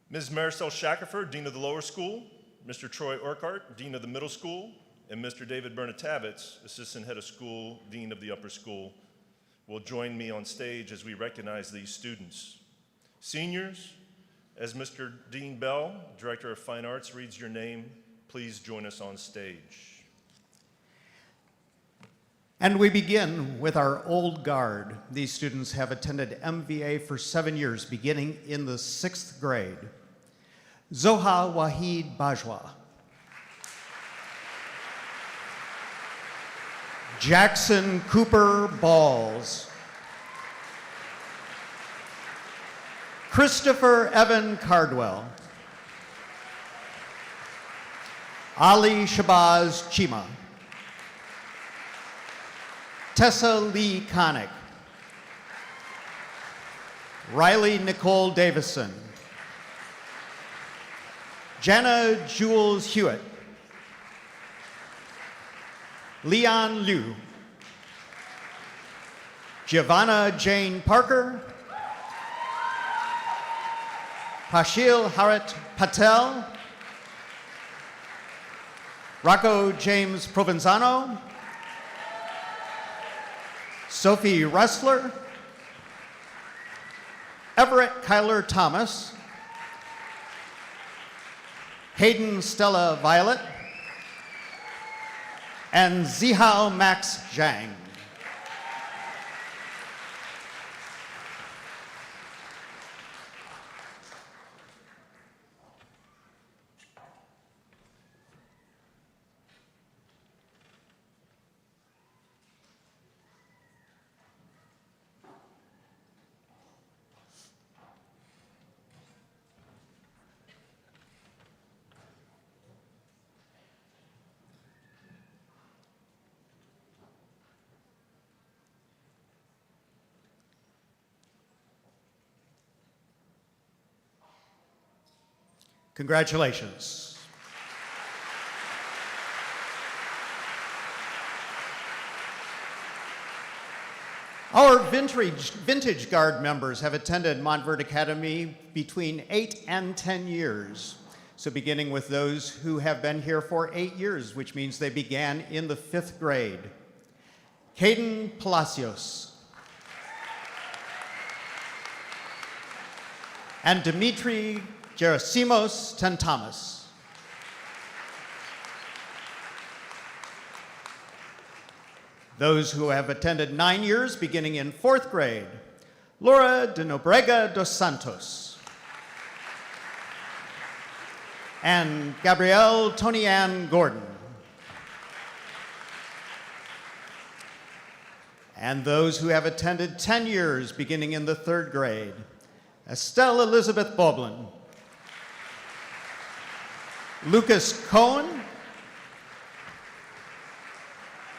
Ms. Maricel Shackelford, Dean of the Lower School, Mr. Troy Urquhart, Dean of the Middle School, and Mr. David Bernatavitz, Assistant Head of School, Dean of the Upper School, will join me on stage as we recognize these students. Seniors, as Mr. Dean Bell, Director of Fine Arts, reads your name, please join us on stage. And we begin with our old guard. These students have attended MVA for 7 years, beginning in the 6th grade. Zoha Wahid Bajwa. Jackson Cooper Balls. Christopher Evan Cardwell. Ali Shabazz Chima. Tessa Lee Connick. Riley Nicole Davison. Jana Jules Hewitt. Leon Liu. Giovanna Jane Parker. Pashil Harit Patel. Rocco James Provenzano. Sophie Ressler. Everett Kyler Thomas. Hayden Stella Violet. And Zihao Max Zhang. Congratulations. Our vintage Guard members have attended Montverde Academy between 8 and 10 years. So beginning with those who have been here for 8 years, which means they began in the 5th grade. Caden Palacios. And Dimitri Gerasimos Tantamas. Those who have attended 9 years, beginning in 4th grade, Laura de Nobrega dos Santos. And Gabrielle Tony-Ann Gordon. And those who have attended 10 years, beginning in the 3rd grade, Estelle Elizabeth Boblin, Lucas Cohen,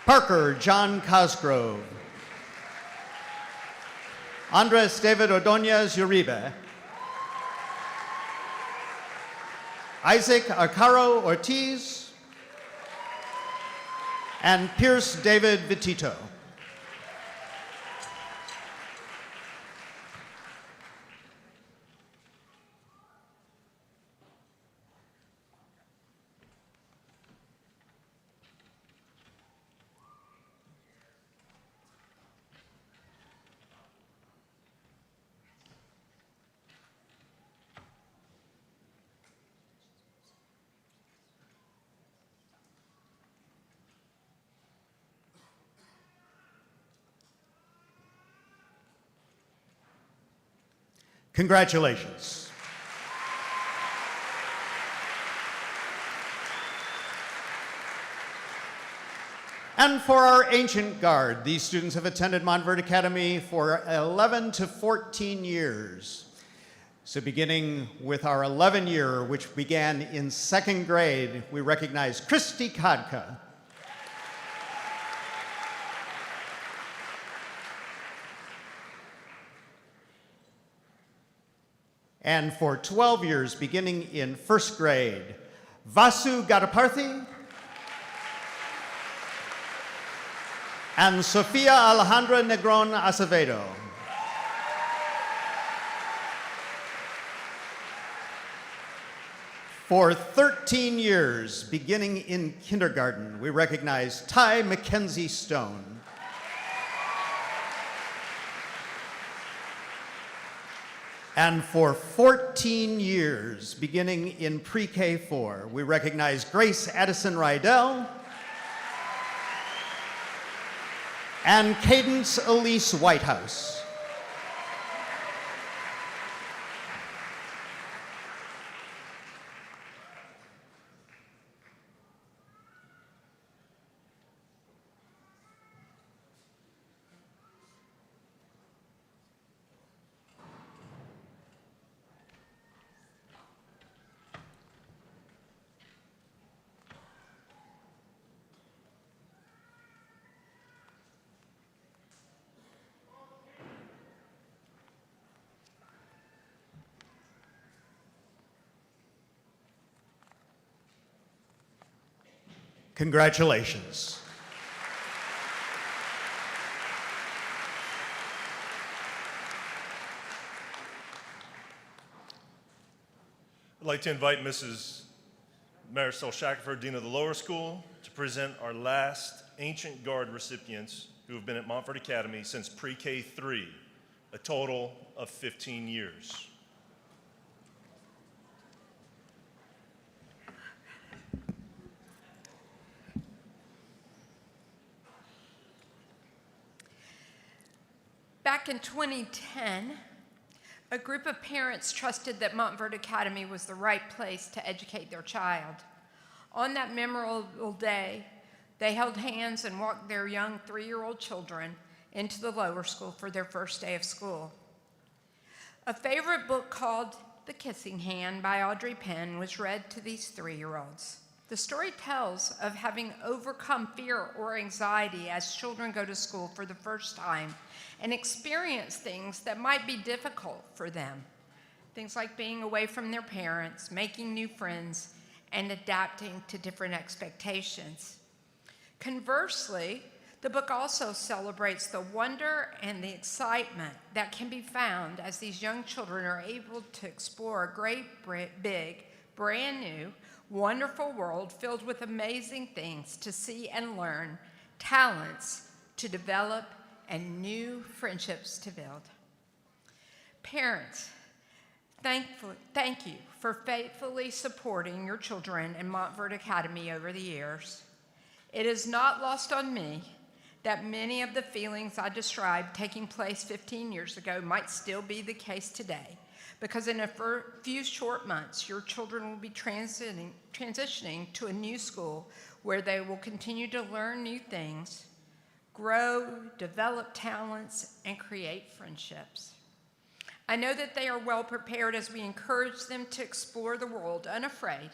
Parker John Cosgrove, Andres David Ordonez Uribe, Isaac Arcaro Ortiz, and Pierce David Vitito. Congratulations. And for our Ancient Guard, these students have attended Montverde Academy for 11 to 14 years. So beginning with our 11 year, which began in 2nd grade, we recognize Christy Kodka. And for 12 years, beginning in 1st grade, Vasu Gadaparthi and Sofia Alejandra Negron Acevedo. For 13 years, beginning in kindergarten, we recognize Ty Mackenzie Stone. And for 14 years, beginning in pre-K 4, we recognize Grace Addison Rydell and Cadence Elise Whitehouse. Congratulations. I'd like to invite Mrs. Marisol Shackelford, Dean of the Lower School, to present our last Ancient Guard recipients who have been at Montverde Academy since pre-K 3, a total of 15 years. Back in 2010, a group of parents trusted that Montverde Academy was the right place to educate their child. On that memorable day, they held hands and walked their young 3-year-old children into the lower school for their first day of school. A favorite book called The Kissing Hand by Audrey Penn was read to these 3-year-olds. The story tells of having overcome fear or anxiety as children go to school for the first time and experience things that might be difficult for them. Things like being away from their parents, making new friends, and adapting to different expectations. Conversely, the book also celebrates the wonder and the excitement that can be found as these young children are able to explore a great, big, brand new, wonderful world filled with amazing things to see and learn, talents to develop, and new friendships to build. Parents, thank you for faithfully supporting your children in Montverde Academy over the years. It is not lost on me that many of the feelings I described taking place 15 years ago might still be the case today, because in a few short months, your children will be transitioning to a new school where they will continue to learn new things, grow, develop talents, and create friendships. I know that they are well prepared as we encourage them to explore the world unafraid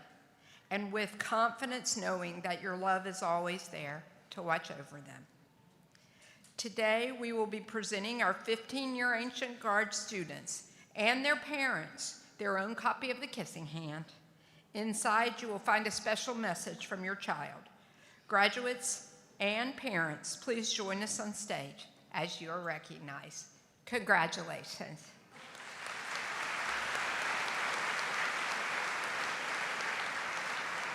and with confidence, knowing that your love is always there to watch over them. Today, we will be presenting our 15-year Ancient Guard students and their parents their own copy of the Kissing Hand. Inside, you will find a special message from your child. Graduates and parents, please join us on stage as you are recognized. Congratulations.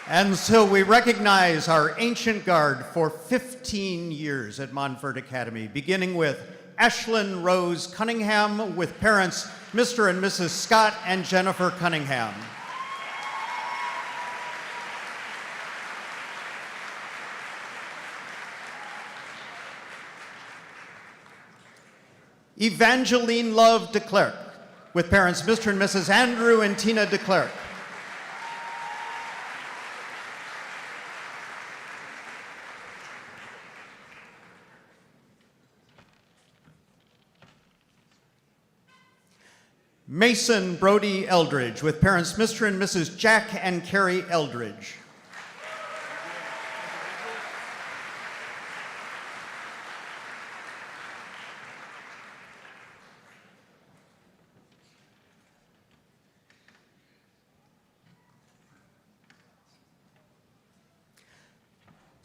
And so we recognize our Ancient Guard for 15 years at Montverde Academy, beginning with Ashlyn Rose Cunningham with parents Mr. and Mrs. Scott and Jennifer Cunningham. Evangeline Love DeClerc with parents Mr. and Mrs. Andrew and Tina DeClerc. Mason Brody Eldridge with parents Mr. and Mrs. Jack and Carrie Eldridge.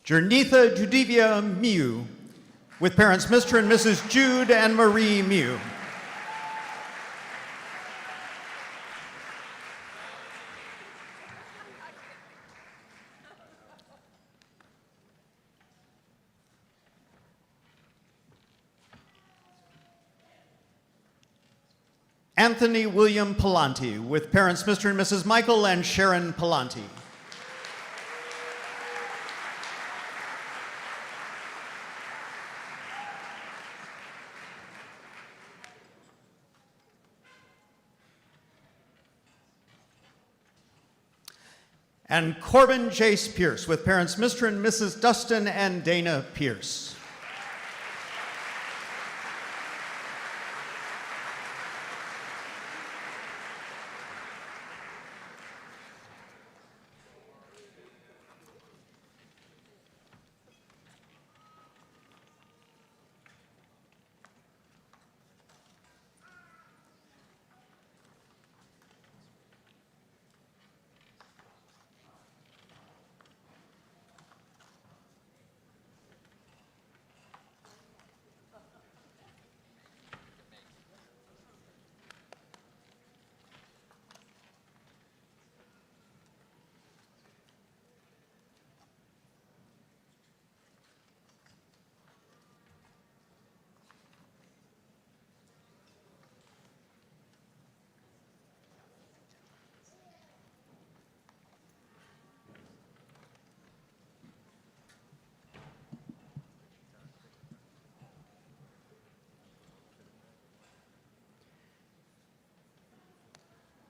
Jernitha Judivia Mew with parents Mr. and Mrs. Jude and Marie Mew. Anthony William Pallanti with parents Mr. and Mrs. Michael and Sharon Pallanti. And Corbin Jace Pierce with parents Mr. and Mrs. Dustin and Dana Pierce.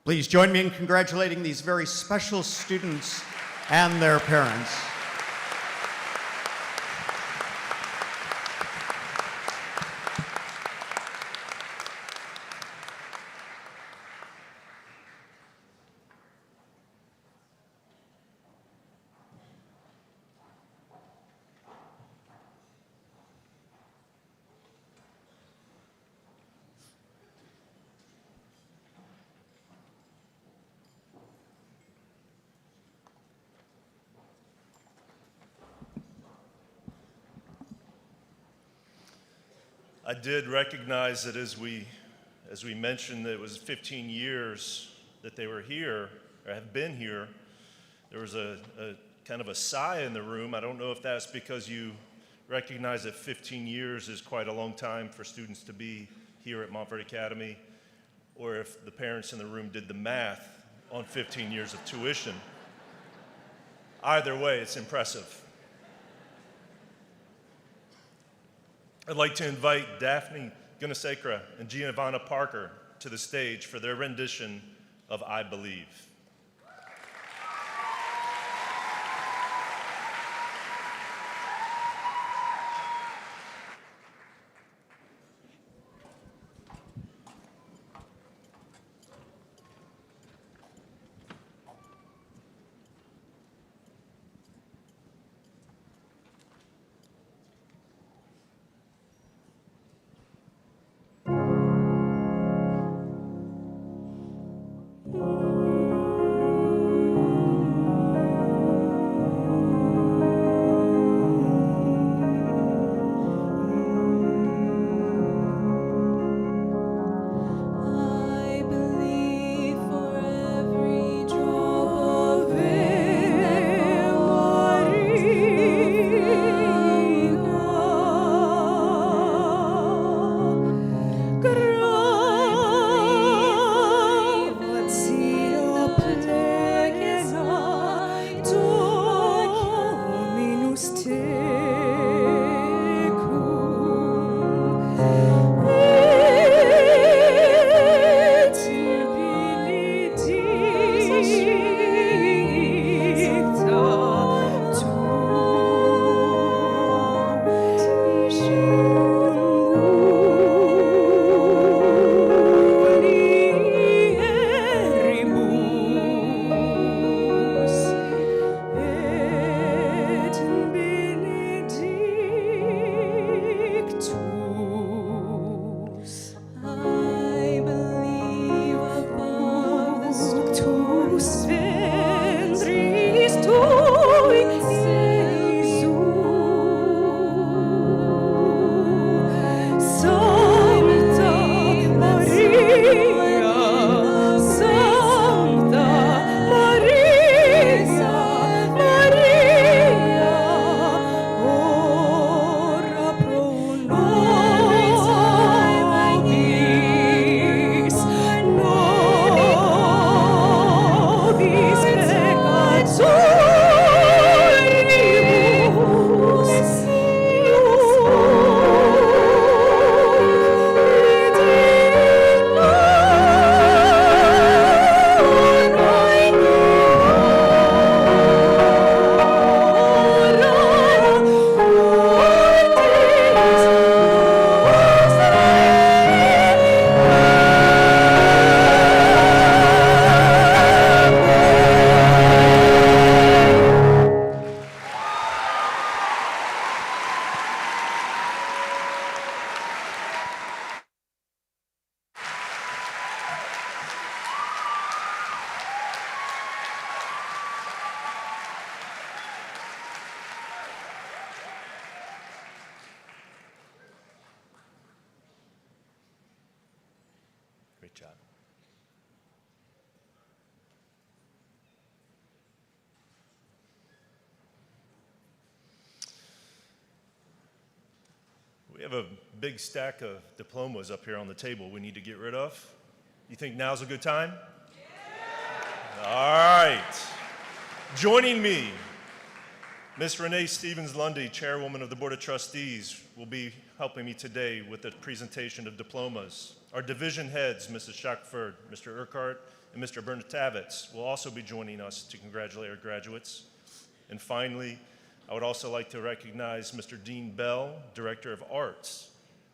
Please join me in congratulating these very special students and their parents. I did recognize that as we mentioned that it was 15 years that they were here, or have been here, there was a kind of a sigh in the room. I don't know if that's because you recognize that 15 years is quite a long time for students to be here at Montverde Academy, or if the parents in the room did the math on 15 years of tuition. Either way, it's impressive. I'd like to invite Daphne Gunasekara and Giovanna Parker to the stage for their rendition of I Believe. I believe for every drop of I believe above the Sanctus ventris tui, Iesu. Sancta Maria, Sancta Maria, Maria, ora pro nobis, nobis peccatoribus, Great job. We have a big stack of diplomas up here on the table we need to get rid of. You think now's a good time? All right. Joining me, Miss Renee Stevens-Lundy, Chairwoman of the Board of Trustees, will be helping me today with the presentation of diplomas. Our division heads, Mrs. Schackford, Mr. Urquhart, and Mr. Bernatavitz, will also be joining us to congratulate our graduates. And finally, I would also like to recognize Mr. Dean Bell, Director of Arts,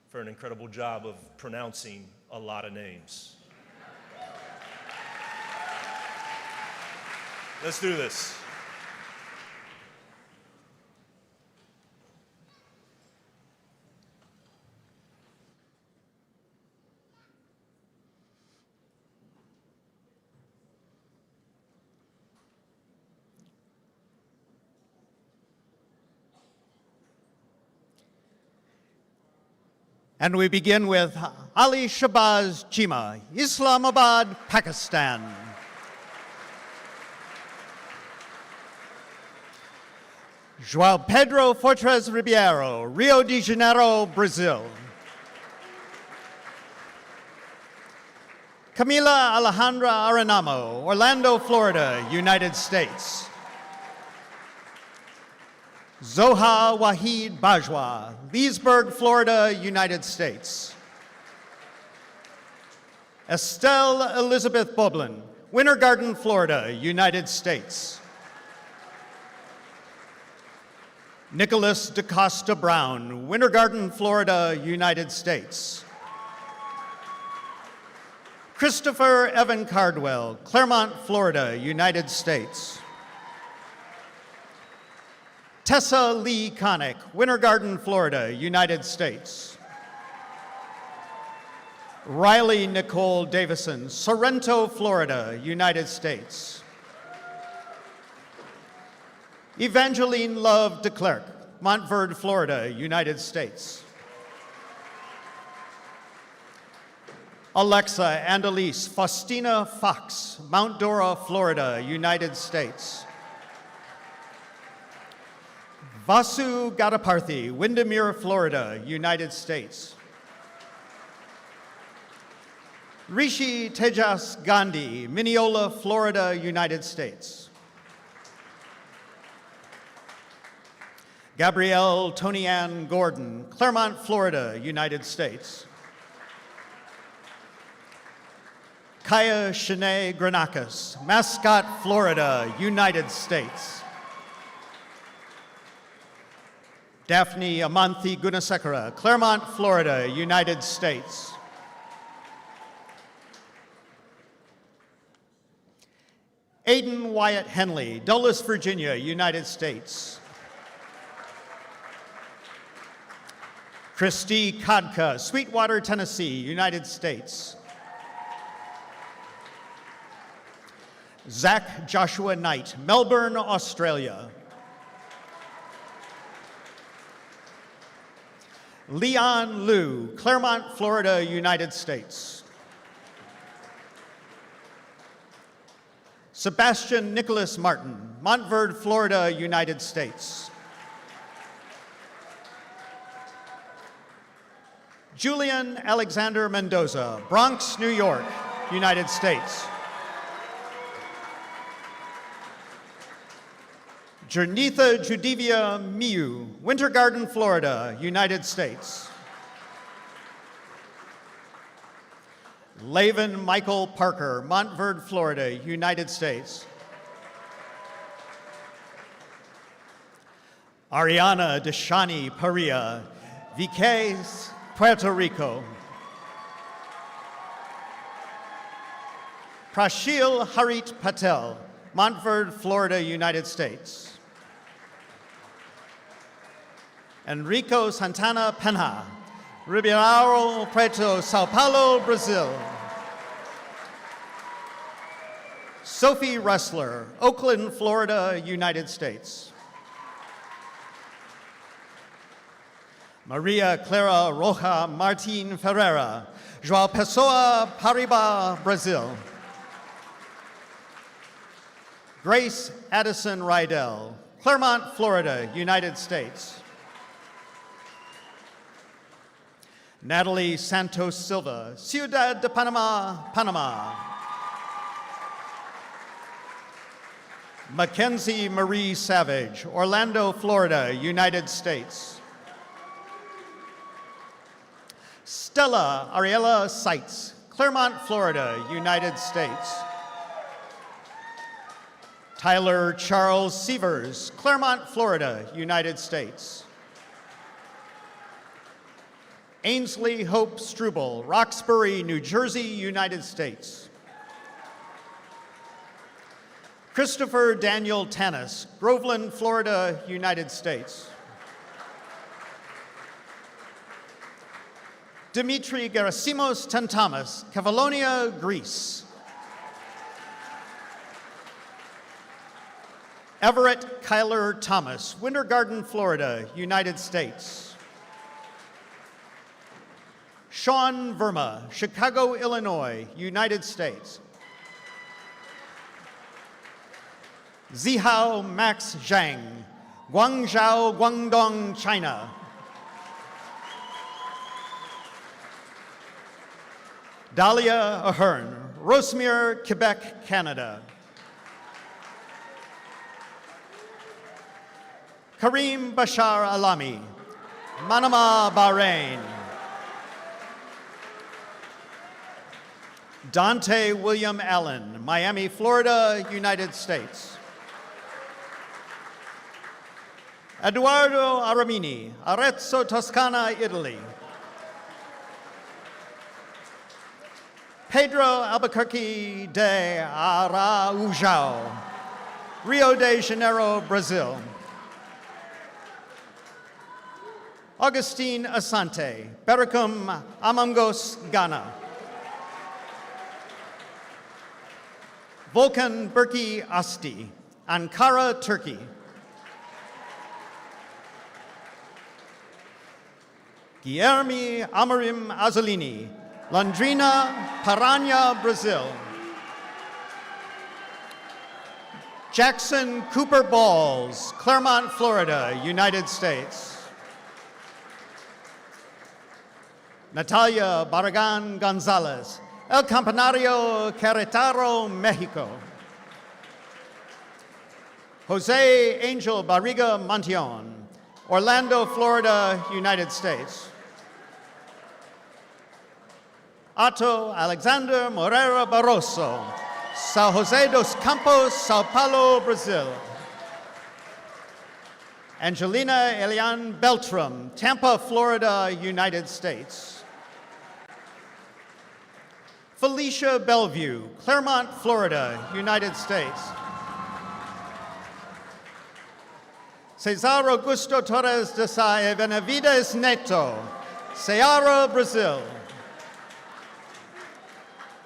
for an incredible job of pronouncing a lot of names. Let's do this. And we begin with Ali Shabazz Chima, Islamabad, Pakistan. João Pedro Fortes Ribeiro, Rio de Janeiro, Brazil. Camila Alejandra Aranamo, Orlando, Florida, United States. Zoha Wahid Bajwa, Leesburg, Florida, United States. Estelle Elizabeth Boblin, Winter Garden, Florida, United States. Nicholas DaCosta Brown, Winter Garden, Florida, United States. Christopher Evan Cardwell, Claremont, Florida, United States. Tessa Lee Connick, Winter Garden, Florida, United States. Riley Nicole Davison, Sorrento, Florida, United States. Evangeline Love de Klerk, Montverde, Florida, United States. Alexa Andalise Faustina Fox, Mount Dora, Florida, United States. Vasu Gadaparthi, Windermere, Florida, United States. Rishi Tejas Gandhi, Mineola, Florida, United States. Gabrielle Tony-Ann Gordon, Claremont, Florida, United States. Kaya Shanae Granakis, Mascot, Florida, United States. Daphne Amanthi Gunasekara, Claremont, Florida, United States. Aidan Wyatt Henley, Dulles, Virginia, United States. Christy Kodka, Sweetwater, Tennessee, United States. Zach Joshua Knight, Melbourne, Australia. Leon Liu, Claremont, Florida, United States. Sebastian Nicholas Martin, Montverde, Florida, United States. Julian Alexander Mendoza, Bronx, New York, United States. Jernitha Judivia Miu, Winter Garden, Florida, United States. Laven Michael Parker, Montverde, Florida, United States. Ariana Deshani Paria, Viquez, Puerto Rico. Prashil Harit Patel, Montverde, Florida, United States. Enrico Santana Penha, Ribeirão Preto, Sao Paulo, Brazil. Sophie Ressler, Oakland, Florida, United States. Maria Clara Roja Martin Ferreira, João Pessoa, Paraíba, Brazil. Grace Addison Rydell, Claremont, Florida, United States. Natalie Santos Silva, Ciudad de Panama, Panama. Mackenzie Marie Savage, Orlando, Florida, United States. Stella Ariella Seitz, Claremont, Florida, United States. Tyler Charles Sievers, Claremont, Florida, United States. Ainsley Hope Struble, Roxbury, New Jersey, United States. Christopher Daniel Tanis, Groveland, Florida, United States. Dimitri Gerasimos Tantamas, Cavalonia, Greece. Everett Kyler Thomas, Winter Garden, Florida, United States. Sean Verma, Chicago, Illinois, United States. Zihao Max Zhang, Guangzhou, Guangdong, China. Dahlia Ahern, Rosemere, Quebec, Canada. Karim Bashar Alami, Manama, Bahrain. Dante William Allen, Miami, Florida, United States. Eduardo Aramini, Arezzo, Toscana, Italy. Pedro Albuquerque de Araújo, Rio de Janeiro, Brazil. Augustine Asante, Bericum, Amangos, Ghana. Volkan Berki Asti, Ankara, Turkey. Guilherme Amorim Azzolini, Londrina, Paranha, Brazil. Jackson Cooper Balls, Claremont, Florida, United States. Natalia Barragan Gonzalez, El Campanario, Querétaro, Mexico. Jose Angel Barriga Montion, Orlando, Florida, United States. Otto Alexander Moreira Barroso, São José dos Campos, Sao Paulo, Brazil. Angelina Elian Beltram, Tampa, Florida, United States. Felicia Bellevue, Claremont, Florida, United States. Cesar Augusto Torres de Sa Benavides Neto, Ceará, Brazil.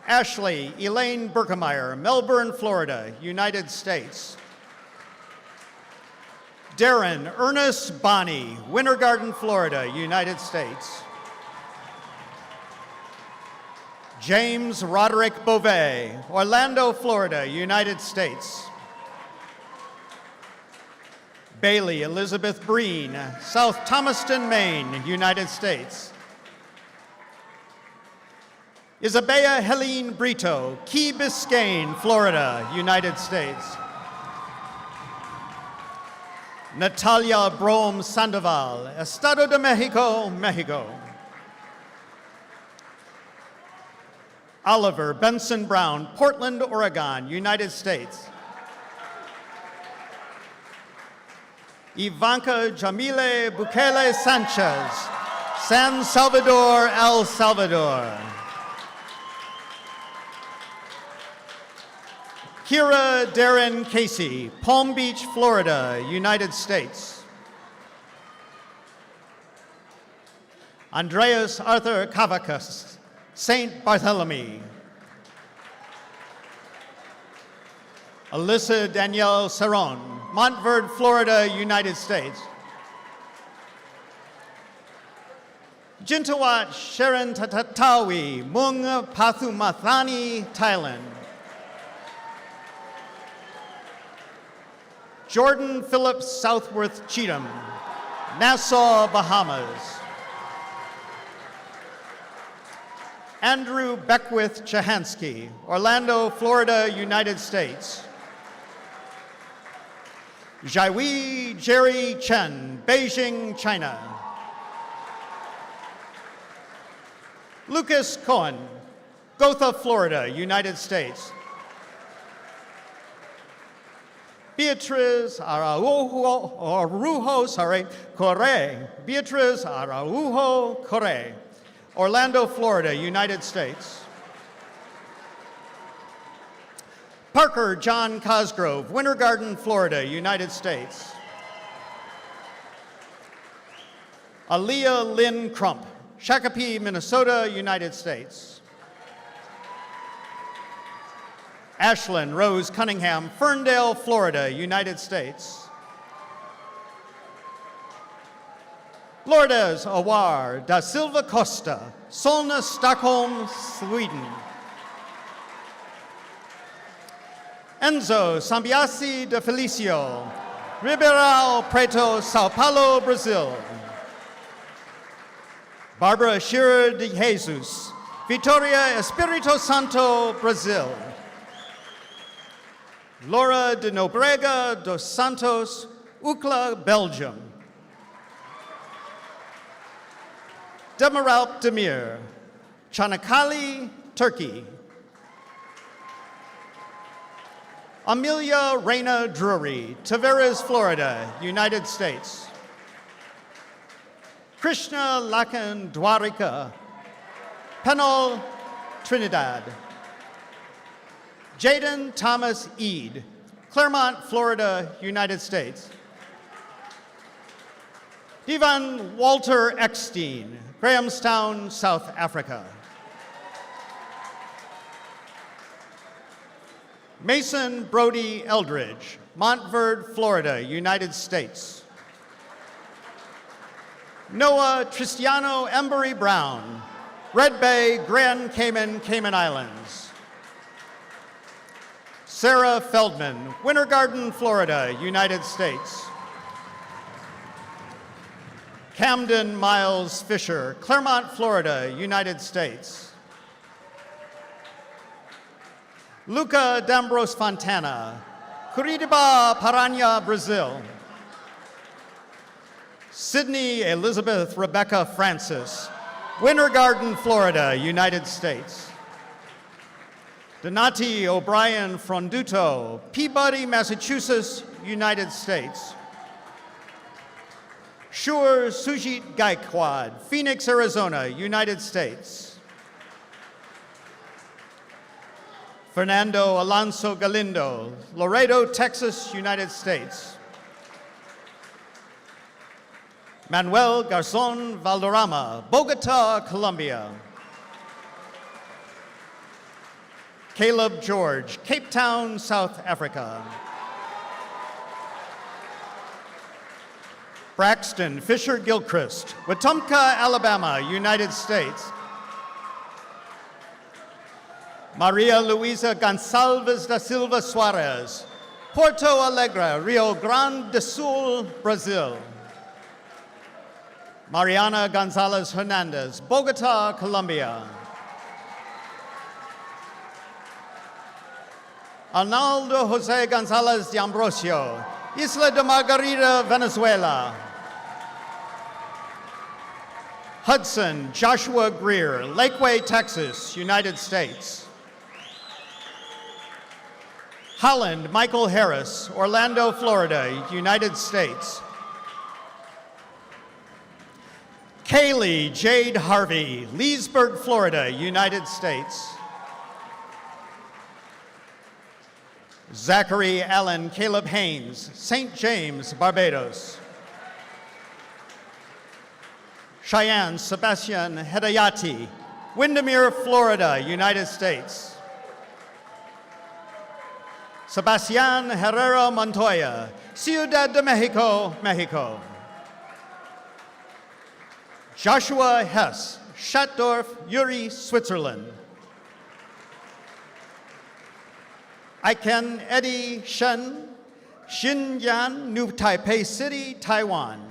Ashley Elaine Berkemeyer, Melbourne, Florida, United States. Darren Ernest Bonney, Winter Garden, Florida, United States. James Roderick Beauvais, Orlando, Florida, United States. Bailey Elizabeth Breen, South Thomaston, Maine, United States. Isabella Helene Brito, Key Biscayne, Florida, United States. Natalia Brom Sandoval, Estado de Mexico, Mexico. Oliver Benson Brown, Portland, Oregon, United States. Ivanka Jamile Bukele Sanchez, San Salvador, El Salvador. Kira Darren Casey, Palm Beach, Florida, United States. Andreas Arthur Kavakis, St. Bartholomew. Alyssa Danielle Saron, Montverde, Florida, United States. Jintawat Sharon Tatatawi, Mung Pathumathani, Thailand. Jordan Phillips Southworth Cheatham, Nassau, Bahamas. Andrew Beckwith Chahansky, Orlando, Florida, United States. Jaiwi Jerry Chen, Beijing, China. Lucas Cohen, Gotha, Florida, United States. Beatriz Araujo, Corre. Beatriz Araujo Corre, Orlando, Florida, United States. Parker John Cosgrove, Winter Garden, Florida, United States. Aaliyah Lynn Crump, Shakopee, Minnesota, United States. Ashlyn Rose Cunningham, Ferndale, Florida, United States. Lourdes Awar da Silva Costa, Solna, Stockholm, Sweden. Enzo Sambiasi de Felicio, Ribeirão Preto, Sao Paulo, Brazil. Barbara Shearer de Jesus, Vitoria Espírito Santo, Brazil. Laura de Nobrega dos Santos, Ukla, Belgium. Demiralp Demir, Çanakkale, Turkey. Amelia Reina Drury, Tavares, Florida, United States. Krishna Lakan Dwarika, Penol, Trinidad. Jaden Thomas Eade, Claremont, Florida, United States. Ivan Walter Eckstein, Grahamstown, South Africa. Mason Brody Eldridge, Montverde, Florida, United States. Noah Tristiano Embry Brown, Red Bay, Grand Cayman, Cayman Islands. Sarah Feldman, Winter Garden, Florida, United States. Camden Miles Fisher, Claremont, Florida, United States. Luca D'Ambros Fontana, Curitiba, Paranha, Brazil. Sydney Elizabeth Rebecca Francis, Winter Garden, Florida, United States. Donati O'Brien Fronduto, Peabody, Massachusetts, United States. Shur Sujit Gaikwad, Phoenix, Arizona, United States. Fernando Alonso Galindo, Laredo, Texas, United States. Manuel Garzon Valderrama, Bogota, Colombia. Caleb George, Cape Town, South Africa. Braxton Fisher Gilchrist, Wetumpka, Alabama, United States. Maria Luisa Gonçalves da Silva Suarez, Porto Alegre, Rio Grande do Sul, Brazil. Mariana Gonzalez Hernandez, Bogota, Colombia. Arnaldo Jose Gonzalez de Ambrosio, Isla de Margarita, Venezuela. Hudson Joshua Greer, Lakeway, Texas, United States. Holland Michael Harris, Orlando, Florida, United States. Kaylee Jade Harvey, Leesburg, Florida, United States. Zachary Allen Caleb Haynes, St. James, Barbados. Cheyenne Sebastian Hedayati, Windermere, Florida, United States. Sebastian Herrera Montoya, Ciudad de Mexico, Mexico. Joshua Hess, Schattdorf, Uri, Switzerland. Aiken Eddie Shen, Xinjiang, New Taipei City, Taiwan.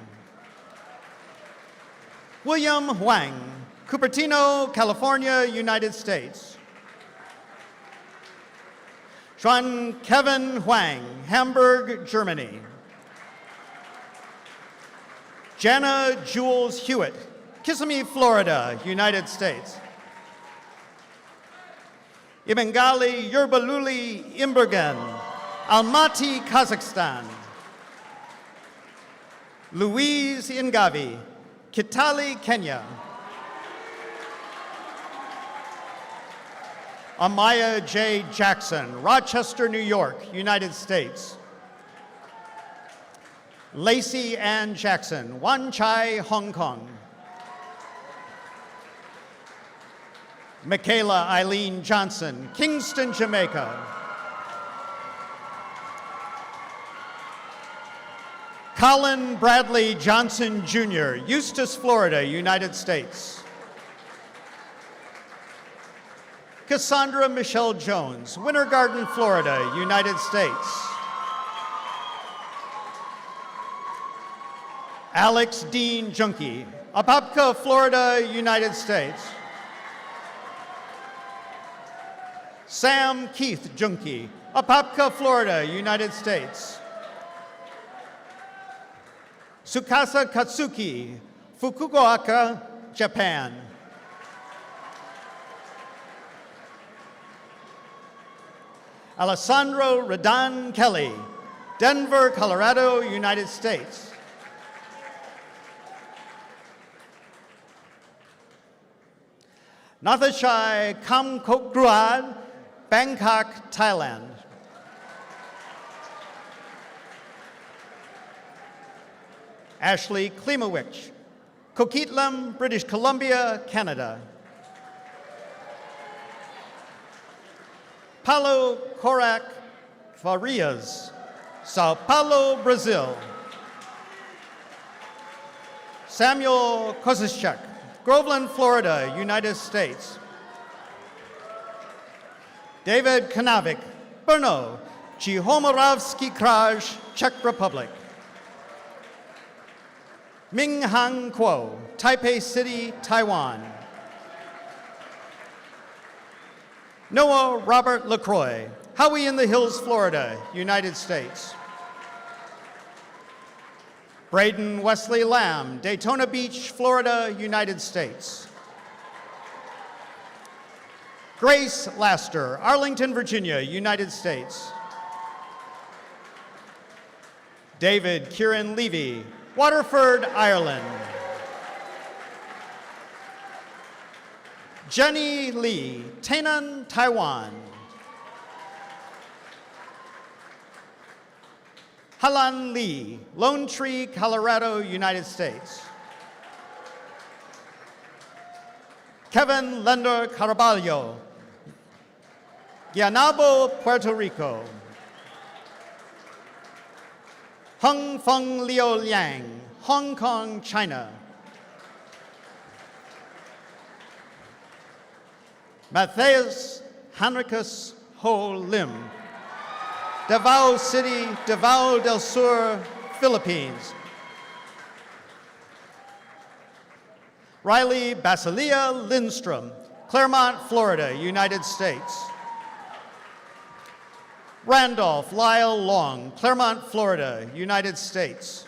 William Huang, Cupertino, California, United States. Juan Kevin Huang, Hamburg, Germany. Jana Jules Hewitt, Kissimmee, Florida, United States. Ibengali Yerbaluli Imbergen, Almaty, Kazakhstan. Louise Ingavi, Kitale, Kenya. Amaya J. Jackson, Rochester, New York, United States. Lacey Ann Jackson, Wan Chai, Hong Kong. Michaela Eileen Johnson, Kingston, Jamaica. Colin Bradley Johnson Jr., Eustis, Florida, United States. Cassandra Michelle Jones, Winter Garden, Florida, United States. Alex Dean Junkie, Apopka, Florida, United States. Sam Keith Junkie, Apopka, Florida, United States. Tsukasa Katsuki, Fukuoka, Japan. Alessandro Redan Kelly, Denver, Colorado, United States. Nathashai Kamkokruad, Bangkok, Thailand. Ashley Klimowicz, Coquitlam, British Columbia, Canada. Paulo Korak Farias, Sao Paulo, Brazil. Samuel Kozischek, Groveland, Florida, United States. David Kanavik, Brno, Chihomoravsky Kraj, Czech Republic. Ming Hang Kuo, Taipei City, Taiwan. Noah Robert LaCroix, Howie in the Hills, Florida, United States. Braden Wesley Lamb, Daytona Beach, Florida, United States. Grace Laster, Arlington, Virginia, United States. David Kieran Levy, Waterford, Ireland. Jenny Lee, Tainan, Taiwan. Halan Lee, Lone Tree, Colorado, United States. Kevin Lender Caraballo, Guaynabo, Puerto Rico. Hung Feng Liu Liang, Hong Kong, China. Matthias Henricus Ho Lim, Davao City, Davao del Sur, Philippines. Riley Basilia Lindstrom, Claremont, Florida, United States. Randolph Lyle Long, Claremont, Florida, United States.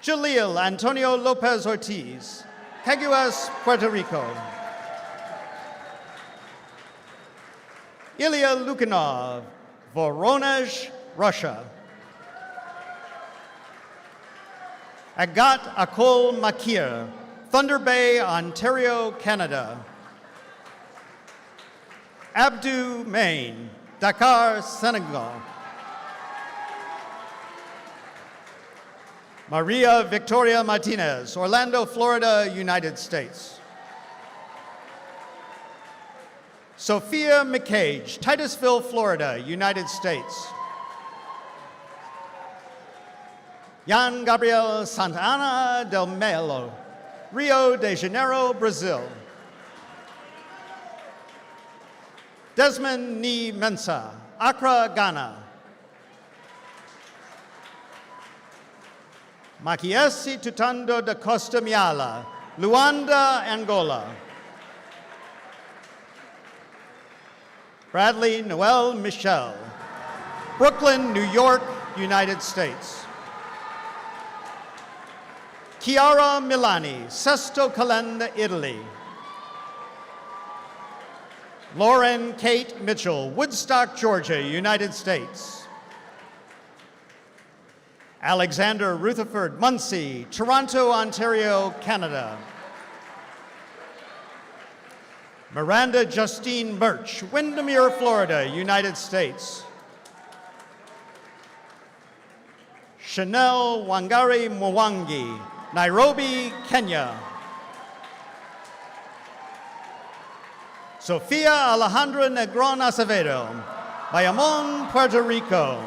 Jaleel Antonio Lopez Ortiz, Caguas, Puerto Rico. Ilya Lukinov, Voronezh, Russia. Agat Akol Makir, Thunder Bay, Ontario, Canada. Abdu Main, Dakar, Senegal. Maria Victoria Martinez, Orlando, Florida, United States. Sophia McCage, Titusville, Florida, United States. Jan Gabriel Santana del Melo, Rio de Janeiro, Brazil. Desmond Ni Mensa, Accra, Ghana. Makiesi Tutando da Costa Miala, Luanda, Angola. Bradley Noel Michel, Brooklyn, New York, United States. Chiara Milani, Sesto Calenda, Italy. Lauren Kate Mitchell, Woodstock, Georgia, United States. Alexander Rutherford Muncie, Toronto, Ontario, Canada. Miranda Justine Birch, Windermere, Florida, United States. Chanel Wangari Mwangi, Nairobi, Kenya. Sofia Alejandra Negron Acevedo, Bayamon, Puerto Rico.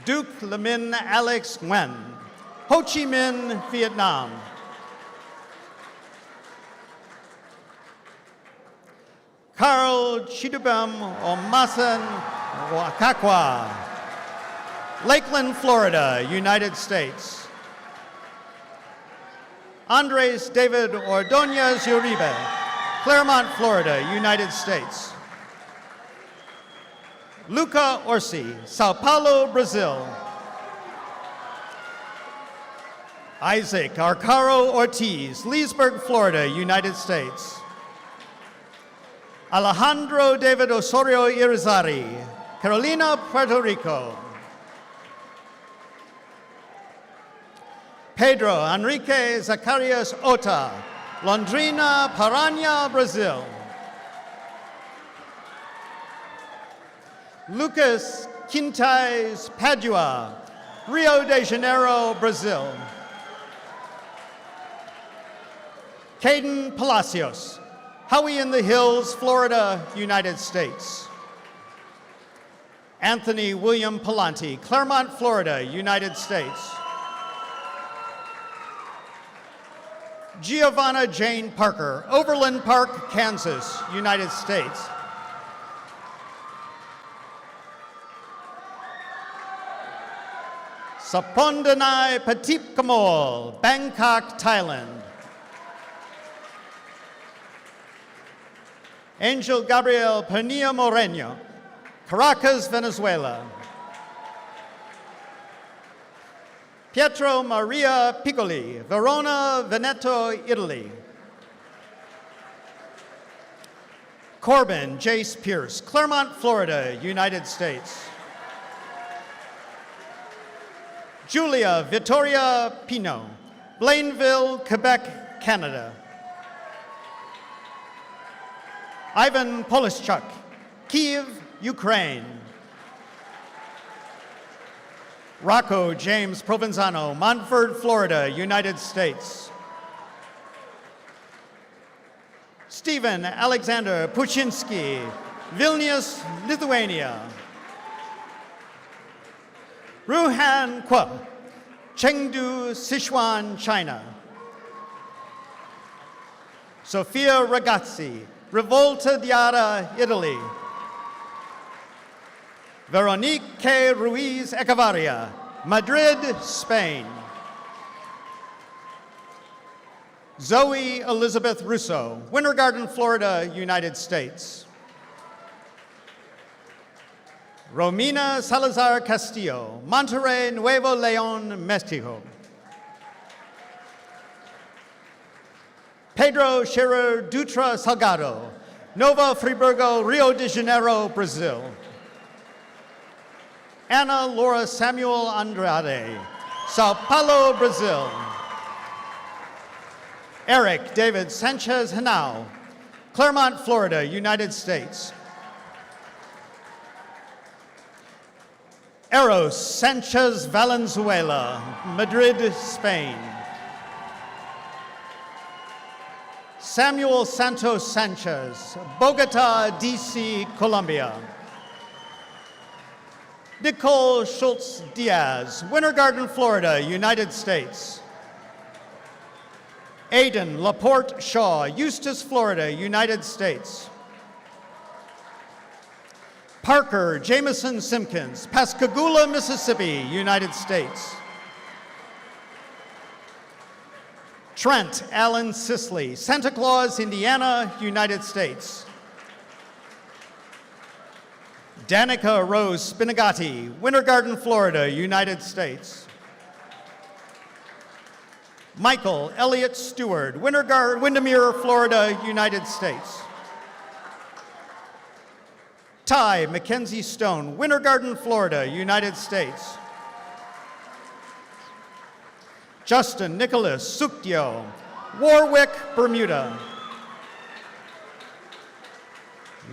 Duc Le Minh Alex Nguyen, Ho Chi Minh, Vietnam. Carl Chidubem Omasan Wakakwa, Lakeland, Florida, United States. Andres David Ordonez Uribe, Claremont, Florida, United States. Luca Orsi, Sao Paulo, Brazil. Isaac Arcaro Ortiz, Leesburg, Florida, United States. Alejandro David Osorio Irizarry, Carolina, Puerto Rico. Pedro Enrique Zacarias Ota, Londrina, Paranha, Brazil. Lucas Quintais Padua, Rio de Janeiro, Brazil. Caden Palacios, Howie in the Hills, Florida, United States. Anthony William Palante, Claremont, Florida, United States. Giovanna Jane Parker, Overland Park, Kansas, United States. Sapondanai Patip Kamal, Bangkok, Thailand. Angel Gabriel Pernilla Moreno, Caracas, Venezuela. Pietro Maria Piccoli, Verona, Veneto, Italy. Corbin Jace Pierce, Claremont, Florida, United States. Julia Vittoria Pino, Blainville, Quebec, Canada. Ivan Polischuk, Kiev, Ukraine. Rocco James Provenzano, Montford, Florida, United States. Stephen Alexander Puchinski, Vilnius, Lithuania. Ruhan Kwa, Chengdu, Sichuan, China. Sofia Ragazzi, Rivolta Diara, Italy. Veronique K. Ruiz Echevarria, Madrid, Spain. Zoe Elizabeth Russo, Winter Garden, Florida, United States. Romina Salazar Castillo, Monterrey, Nuevo León, Mexico. Pedro Scherer Dutra Salgado, Nova Friburgo, Rio de Janeiro, Brazil. Anna Laura Samuel Andrade, Sao Paulo, Brazil. Eric David Sanchez Henao, Claremont, Florida, United States. Eros Sanchez Valenzuela, Madrid, Spain. Samuel Santos Sanchez, Bogota, DC, Colombia. Nicole Schultz Diaz, Winter Garden, Florida, United States. Aidan Laporte Shaw, Eustis, Florida, United States. Parker Jameson Simpkins, Pascagoula, Mississippi, United States. Trent Allen Sisley, Santa Claus, Indiana, United States. Danica Rose Spinagati, Winter Garden, Florida, United States. Michael Elliott Stewart, Windermere, Florida, United States. Ty Mackenzie Stone, Winter Garden, Florida, United States. Justin Nicholas Suktio, Warwick, Bermuda.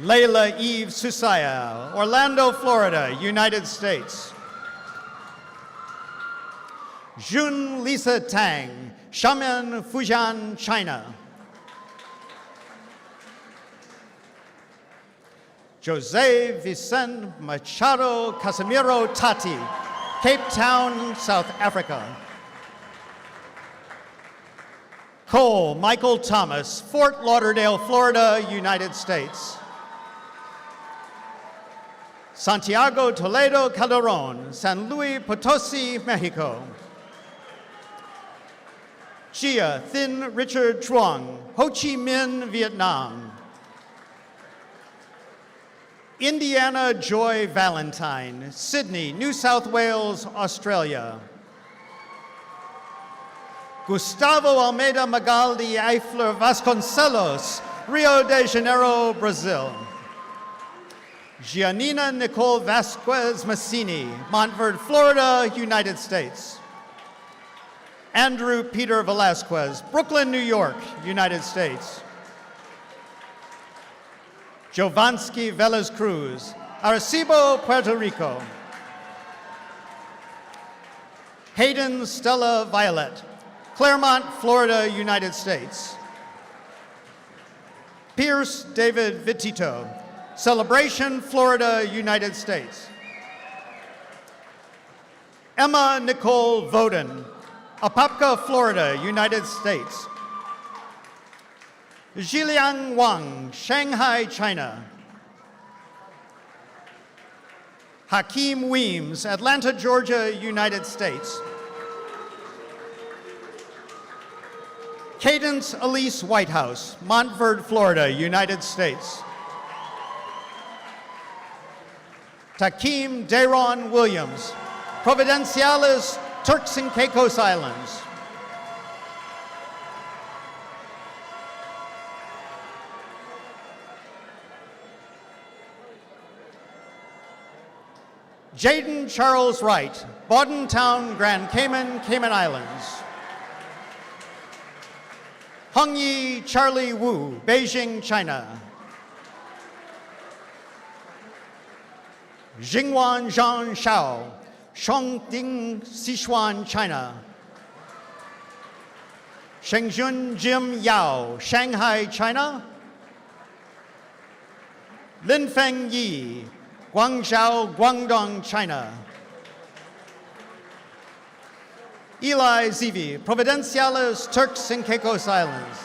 Layla Eve Susaya, Orlando, Florida, United States. Jun Lisa Tang, Xiamen, Fujian, China. Jose Vicente Machado Casimiro Tati, Cape Town, South Africa. Cole Michael Thomas, Fort Lauderdale, Florida, United States. Santiago Toledo Calderon, San Luis Potosi, Mexico. Chia Thin Richard Truong, Ho Chi Minh, Vietnam. Indiana Joy Valentine, Sydney, New South Wales, Australia. Gustavo Almeida Magaldi Eifler Vasconcelos, Rio de Janeiro, Brazil. Giannina Nicole Vasquez Massini, Montverde, Florida, United States. Andrew Peter Velasquez, Brooklyn, New York, United States. Jovansky Velez Cruz, Arecibo, Puerto Rico. Hayden Stella Violet, Claremont, Florida, United States. Pierce David Vitito, Celebration, Florida, United States. Emma Nicole Voden, Apopka, Florida, United States. Zhiliang Wang, Shanghai, China. Hakeem Weems, Atlanta, Georgia, United States. Cadence Elise Whitehouse, Montverde, Florida, United States. Takeem Dayron Williams, Providenciales, Turks and Caicos Islands. Jaden Charles Wright, Bordentown, Grand Cayman, Cayman Islands. Hongyi Charlie Wu, Beijing, China. Jingwan Zhang Shao, Shongding, Sichuan, China. Shengjun Jim Yao, Shanghai, China. Linfeng Yi, Guangzhou, Guangdong, China. Eli Zivi, Providenciales, Turks and Caicos Islands.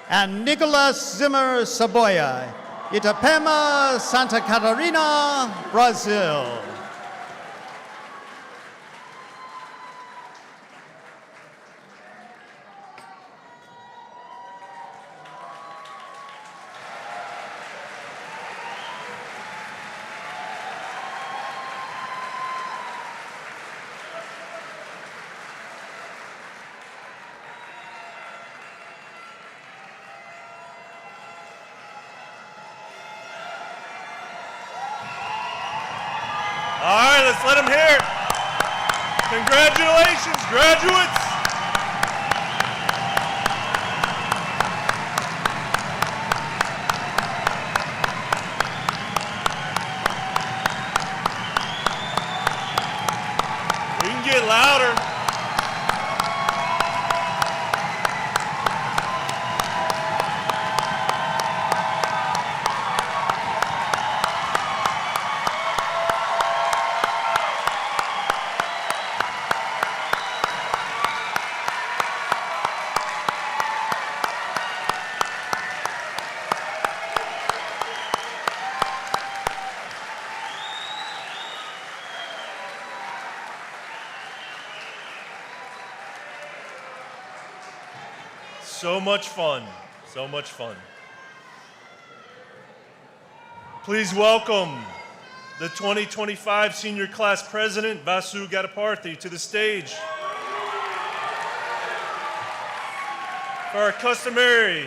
And Nicolas Zimmer Saboya, Itapema, Santa Catarina, Brazil. All right, let's let them hear it. Congratulations, graduates. We can get louder. So much fun, so much fun. Please welcome the 2025 Senior Class President, Vasu Gadaparthi, to the stage for our customary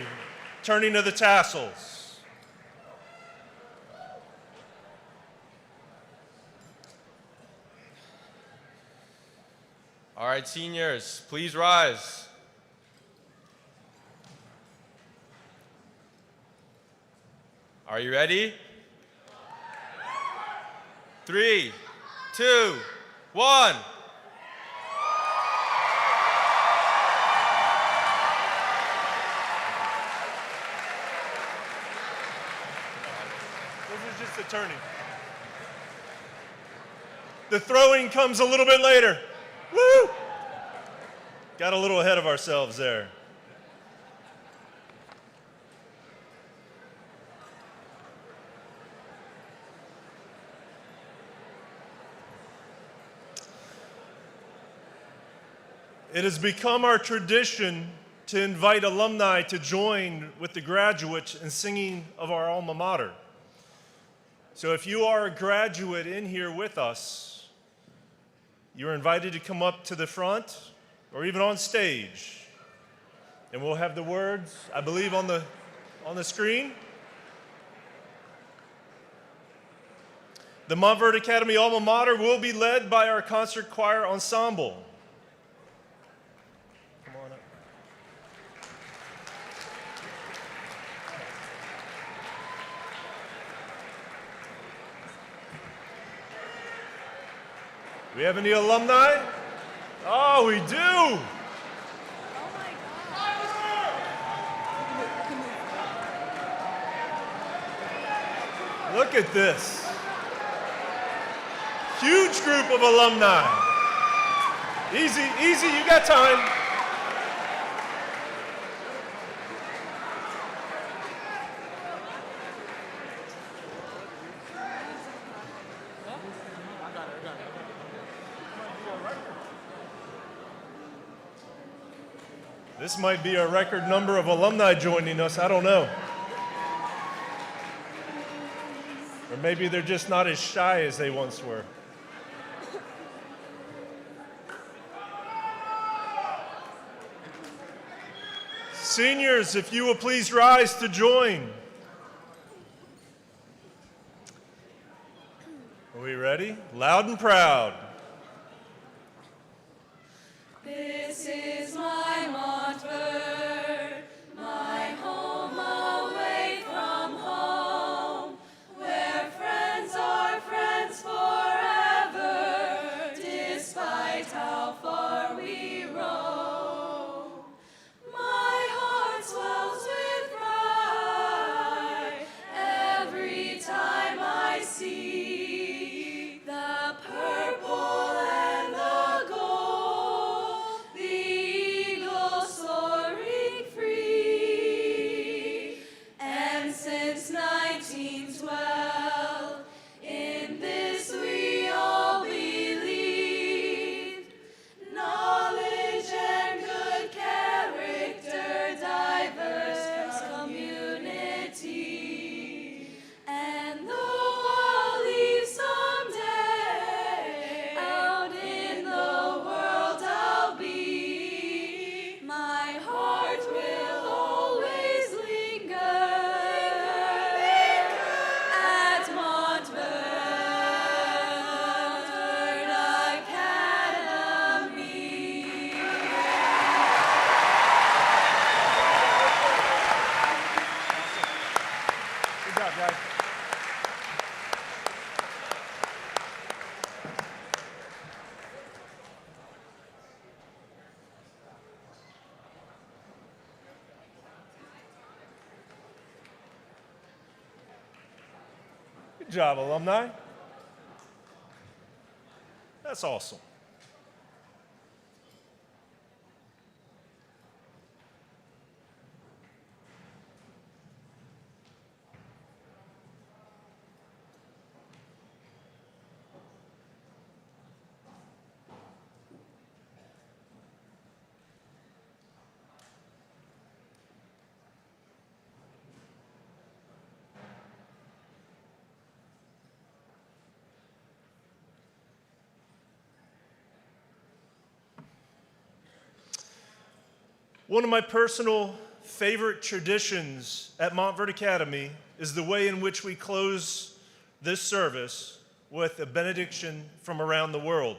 turning of the tassels. All right, seniors, please rise. Are you ready? 3, 2, 1. This is just the turning. The throwing comes a little bit later. Woo! Got a little ahead of ourselves there. It has become our tradition to invite alumni to join with the graduates in singing of our alma mater. So if you are a graduate in here with us, you're invited to come up to the front or even on stage. And we'll have the words, I believe, on the screen. The Montverde Academy alma mater will be led by our concert choir ensemble. Come on up. Do we have any alumni? Oh, we do! Look at this. Huge group of alumni. Easy, easy, you got time. This might be a record number of alumni joining us, I don't know. Or maybe they're just not as shy as they once were. Seniors, if you will please rise to join. Are we ready? Loud and proud. This is my Montfort, my home away from home, where friends are friends forever, despite how far we roam. My heart swells with pride every time I see the purple and the gold, the eagle soaring free. And since 1912, in this we all believe, knowledge and good character, diverse community. And though I'll leave someday, out in the world I'll be, my heart will always linger at Montverde Academy. Good job, guys. Good job, alumni. That's awesome. One of my personal favorite traditions at Montverde Academy is the way in which we close this service with a benediction from around the world.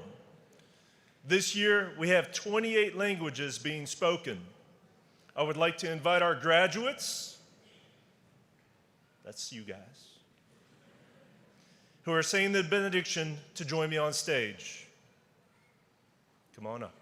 This year, we have 28 languages being spoken. I would like to invite our graduates, that's you guys, who are saying the benediction to join me on stage. Come on up.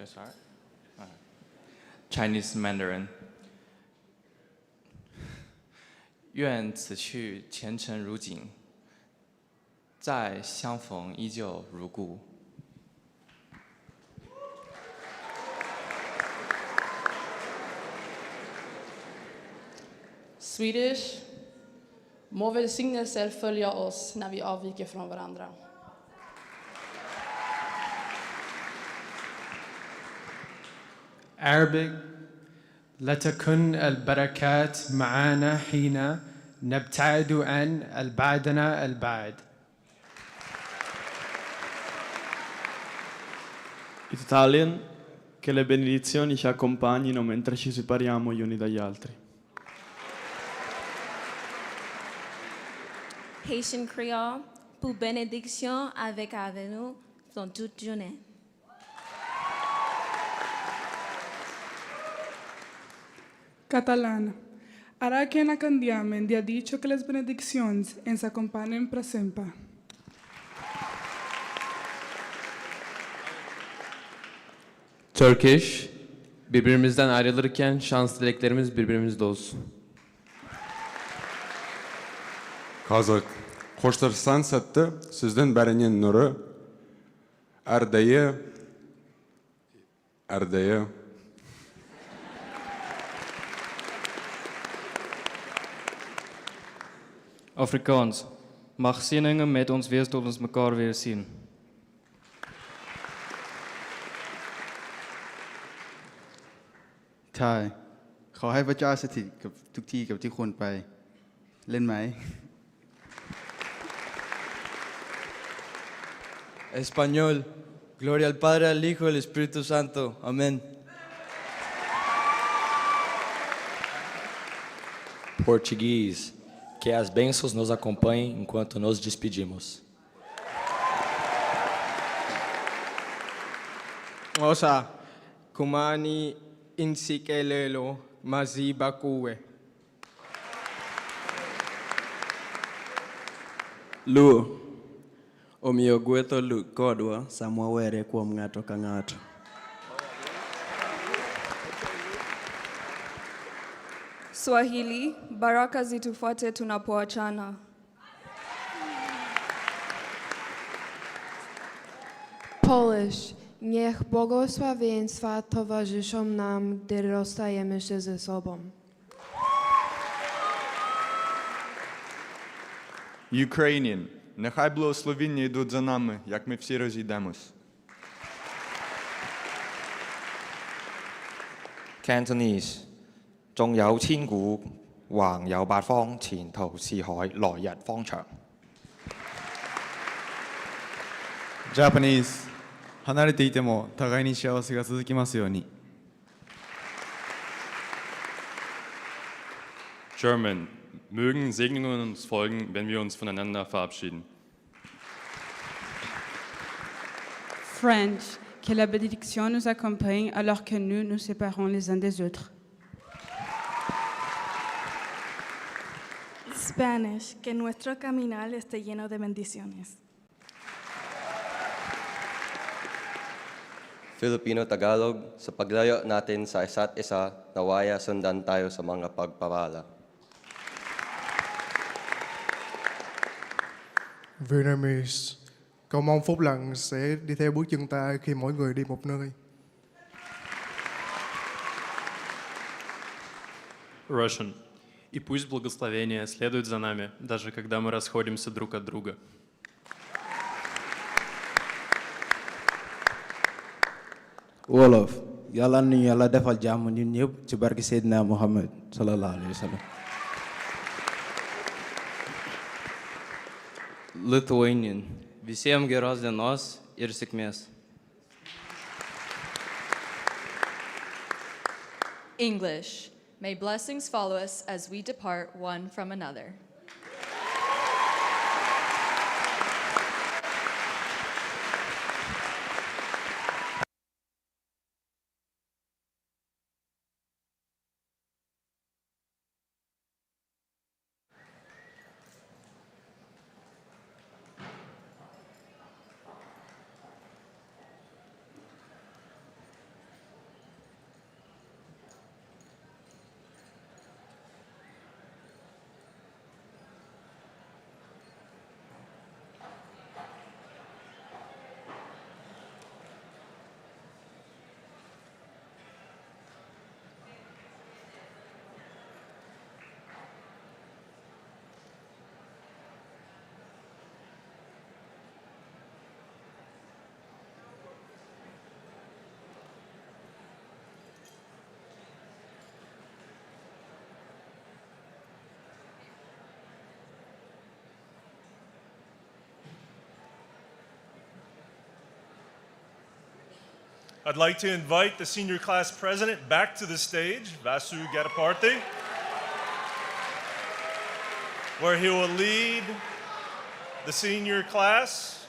Should I start? Chinese Mandarin. 愿此去前程如锦，再相逢依旧如故。Swedish. Må välsignelser följa oss när vi avviker från varandra. Arabic. لتكن البركات معنا حين نبتعد عن البعدنا البعد. Italian, che le benedizioni ci accompagnino mentre ci separiamo gli uni dagli altri. Haitian Creole, pour bénédiction avec nous dans toute journée. Catalana. Ara que na candiamen dia dicho que les benediccions ens acompanyen per sempre. Turkish. Birbirimizden ayrılırken şans dileklerimiz birbirimizde olsun. Kazak. Xo'shtirsan satdi, sizdan barining nuri. Ardayi. Afrikaans. Mag seëninge met ons wees tot ons mekaar weer sien. Thai ขอให้พระเจ้าสถิตกับทุกที่กับที่คนไปเล่นไหม Español. Gloria al Padre, al Hijo y al Espíritu Santo. Amén. Português. Que as bênçãos nos acompanhem enquanto nos despedimos. Osa, kumani insikelelo maziba kuwe. Lu. Omiyo gwetho kodwa sama were kuom ng'ato ka ng'ato. Swahili, baraka zitufuate tunapoachana. Polish, niech błogosławieństwa towarzyszą nam, gdy rozstajemy się ze sobą. Ukrainian, нехай благословіння йдуть за нами, як ми всі розійдемось. Cantonese 縱有千古，橫有八方，前途似海，來日方長。Japanese 離れていても互いに幸せが続きますように。German. Mögen Segnungen uns folgen, wenn wir uns voneinander verabschieden. French, que la bénédiction nous accompagne alors que nous nous séparons les uns des autres. Spanish, que nuestro caminar esté lleno de bendiciones. Filipino Tagalog, sa paglayo natin sa isa't isa, nawaya sundan tayo sa mga pagpapala. Vietnamese, cầu mong phúc lành sẽ đi theo bước chân ta khi mỗi người đi một nơi. Russian. И пусть благословения следуют за нами, даже когда мы расходимся друг от друга. Wolof, yàlla nañu yàlla defal jàmm ñun ñëpp ci barke Seydina Muhammad sallallahu alayhi wa sallam. Lithuanian. Visiems geros dienos ir sėkmės. English. May blessings follow us as we depart one from another. I'd like to invite the senior class president back to the stage, Vasu Gataparte, where he will lead the senior class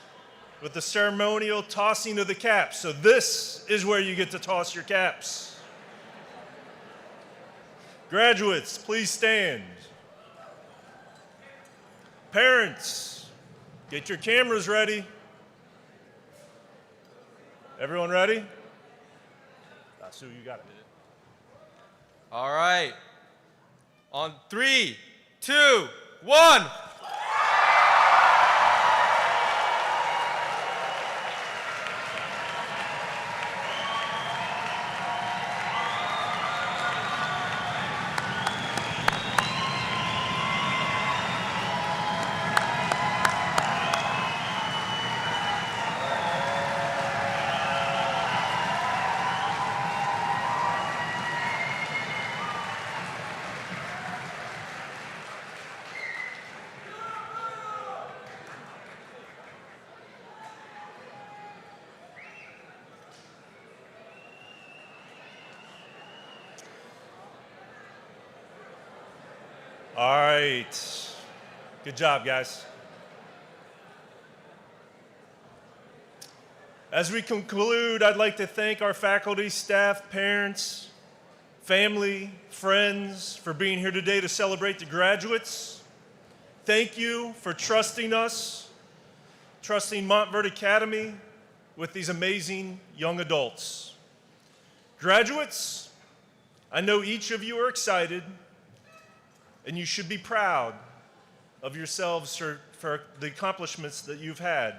with the ceremonial tossing of the caps. So this is where you get to toss your caps. Graduates, please stand. Parents, get your cameras ready. Everyone ready? Sue, you got it. All right. On 3, 2, 1. All right. Good job, guys. As we conclude, I'd like to thank our faculty, staff, parents, family, friends for being here today to celebrate the graduates. Thank you for trusting us, trusting Montverde Academy with these amazing young adults. Graduates, I know each of you are excited, and you should be proud of yourselves for the accomplishments that you've had.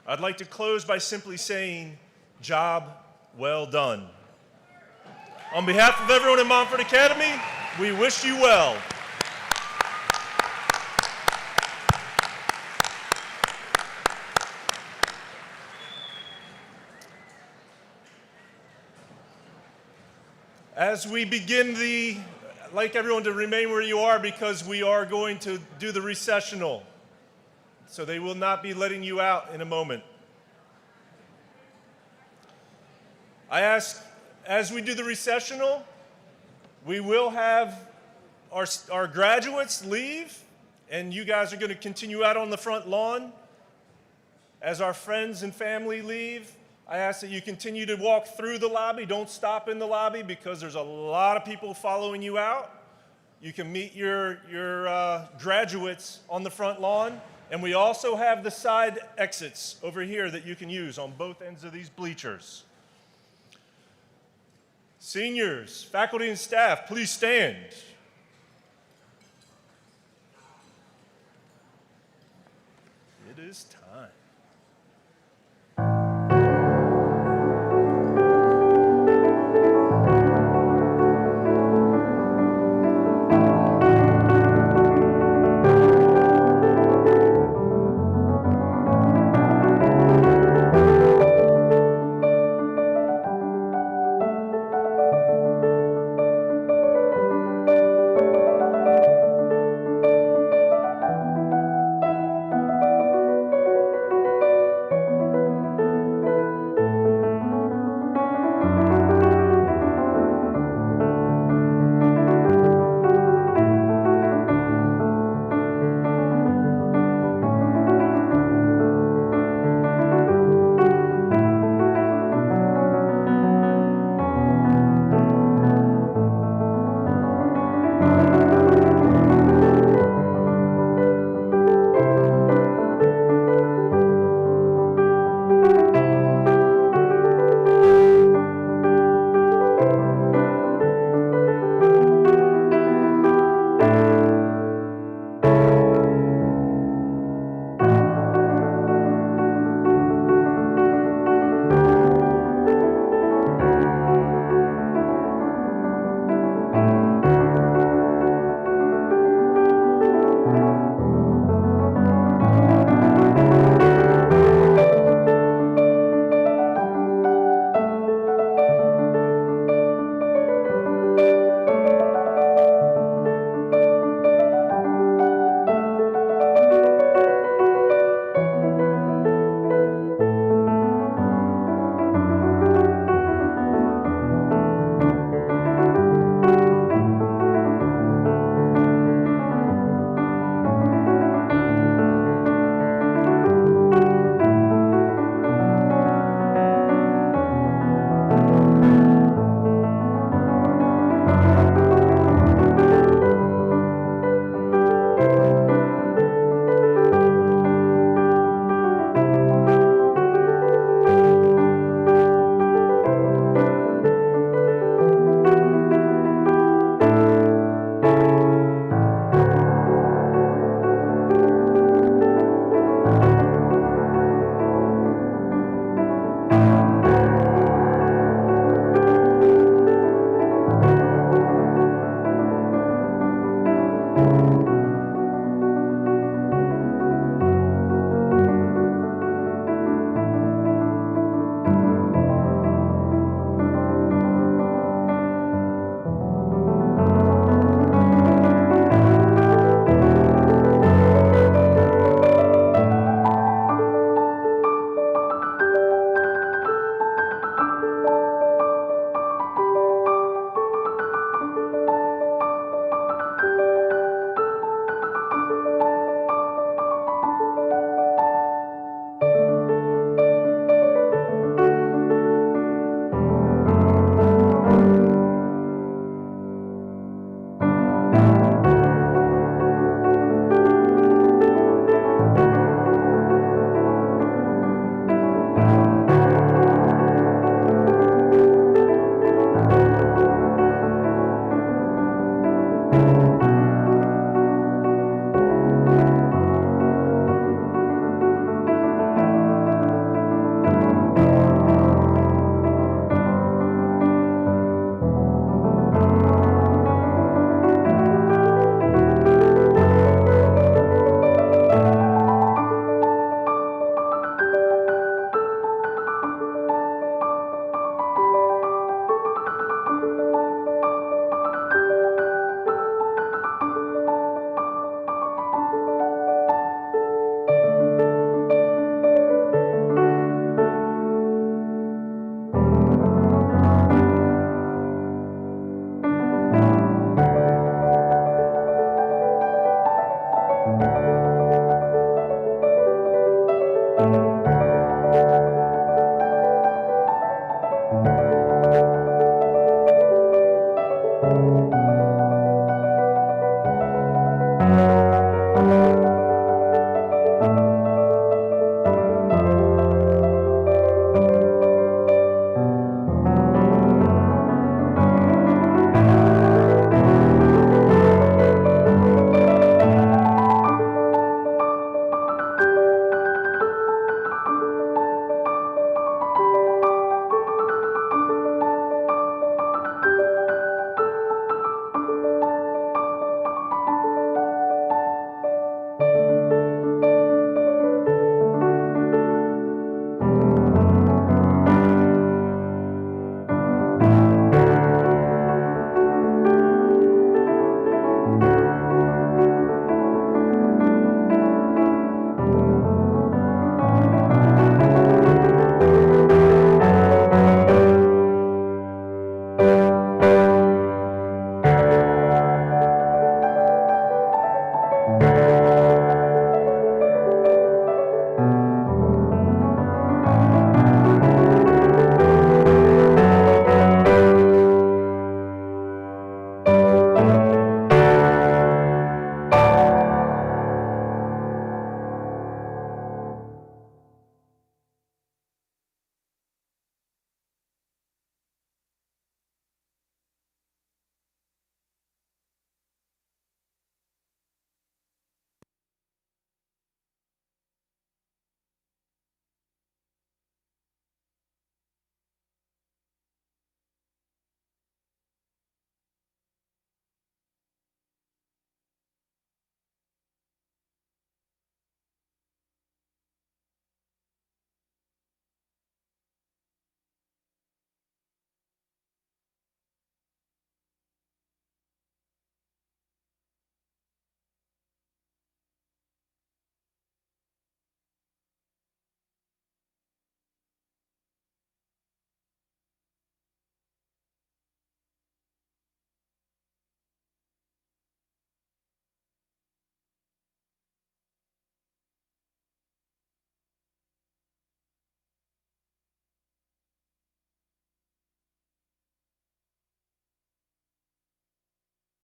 I'd like to close by simply saying, job well done. On behalf of everyone in Montverde Academy, we wish you well. As we begin I'd like everyone to remain where you are because we are going to do the recessional. So they will not be letting you out in a moment. I ask, as we do the recessional, we will have our graduates leave, and you guys are going to continue out on the front lawn. As our friends and family leave, I ask that you continue to walk through the lobby. Don't stop in the lobby because there's a lot of people following you out. You can meet your graduates on the front lawn. And we also have the side exits over here that you can use on both ends of these bleachers. Seniors, faculty and staff, please stand. It is time.